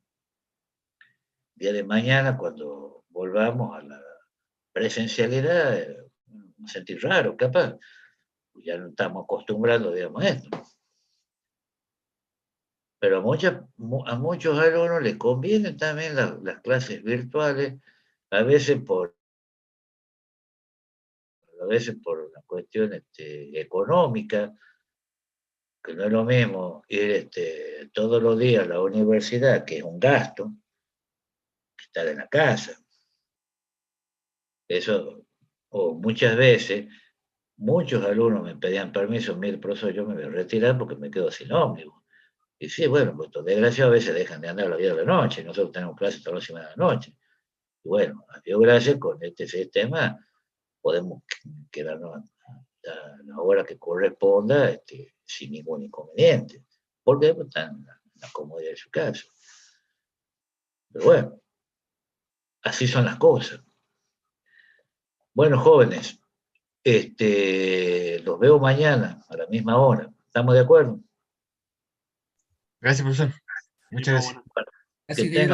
El día de mañana, cuando volvamos a la presencialidad, me sentí raro, capaz, ya no estamos acostumbrados, digamos, a esto. Pero a muchos alumnos les convienen también las clases virtuales, a veces por una cuestión económica, que no es lo mismo ir todos los días a la universidad, que es un gasto, que estar en la casa. Eso, o muchas veces, muchos alumnos me pedían permiso, mire, profesor, yo me voy a retirar porque me quedo sin ómnibus. Y sí, bueno, pues estos desgraciados a veces dejan de andar a las 10 de la noche, nosotros tenemos clases todas las semanas de la noche. Y bueno, a Dios gracias, con este sistema podemos quedarnos a la hora que corresponda sin ningún inconveniente, porque pues, están en la comodidad de su casa. Pero bueno, así son las cosas. Bueno, jóvenes, Los veo mañana a la misma hora. ¿Estamos de acuerdo? Gracias, profesor. Muchas gracias. Bueno, que Así tengan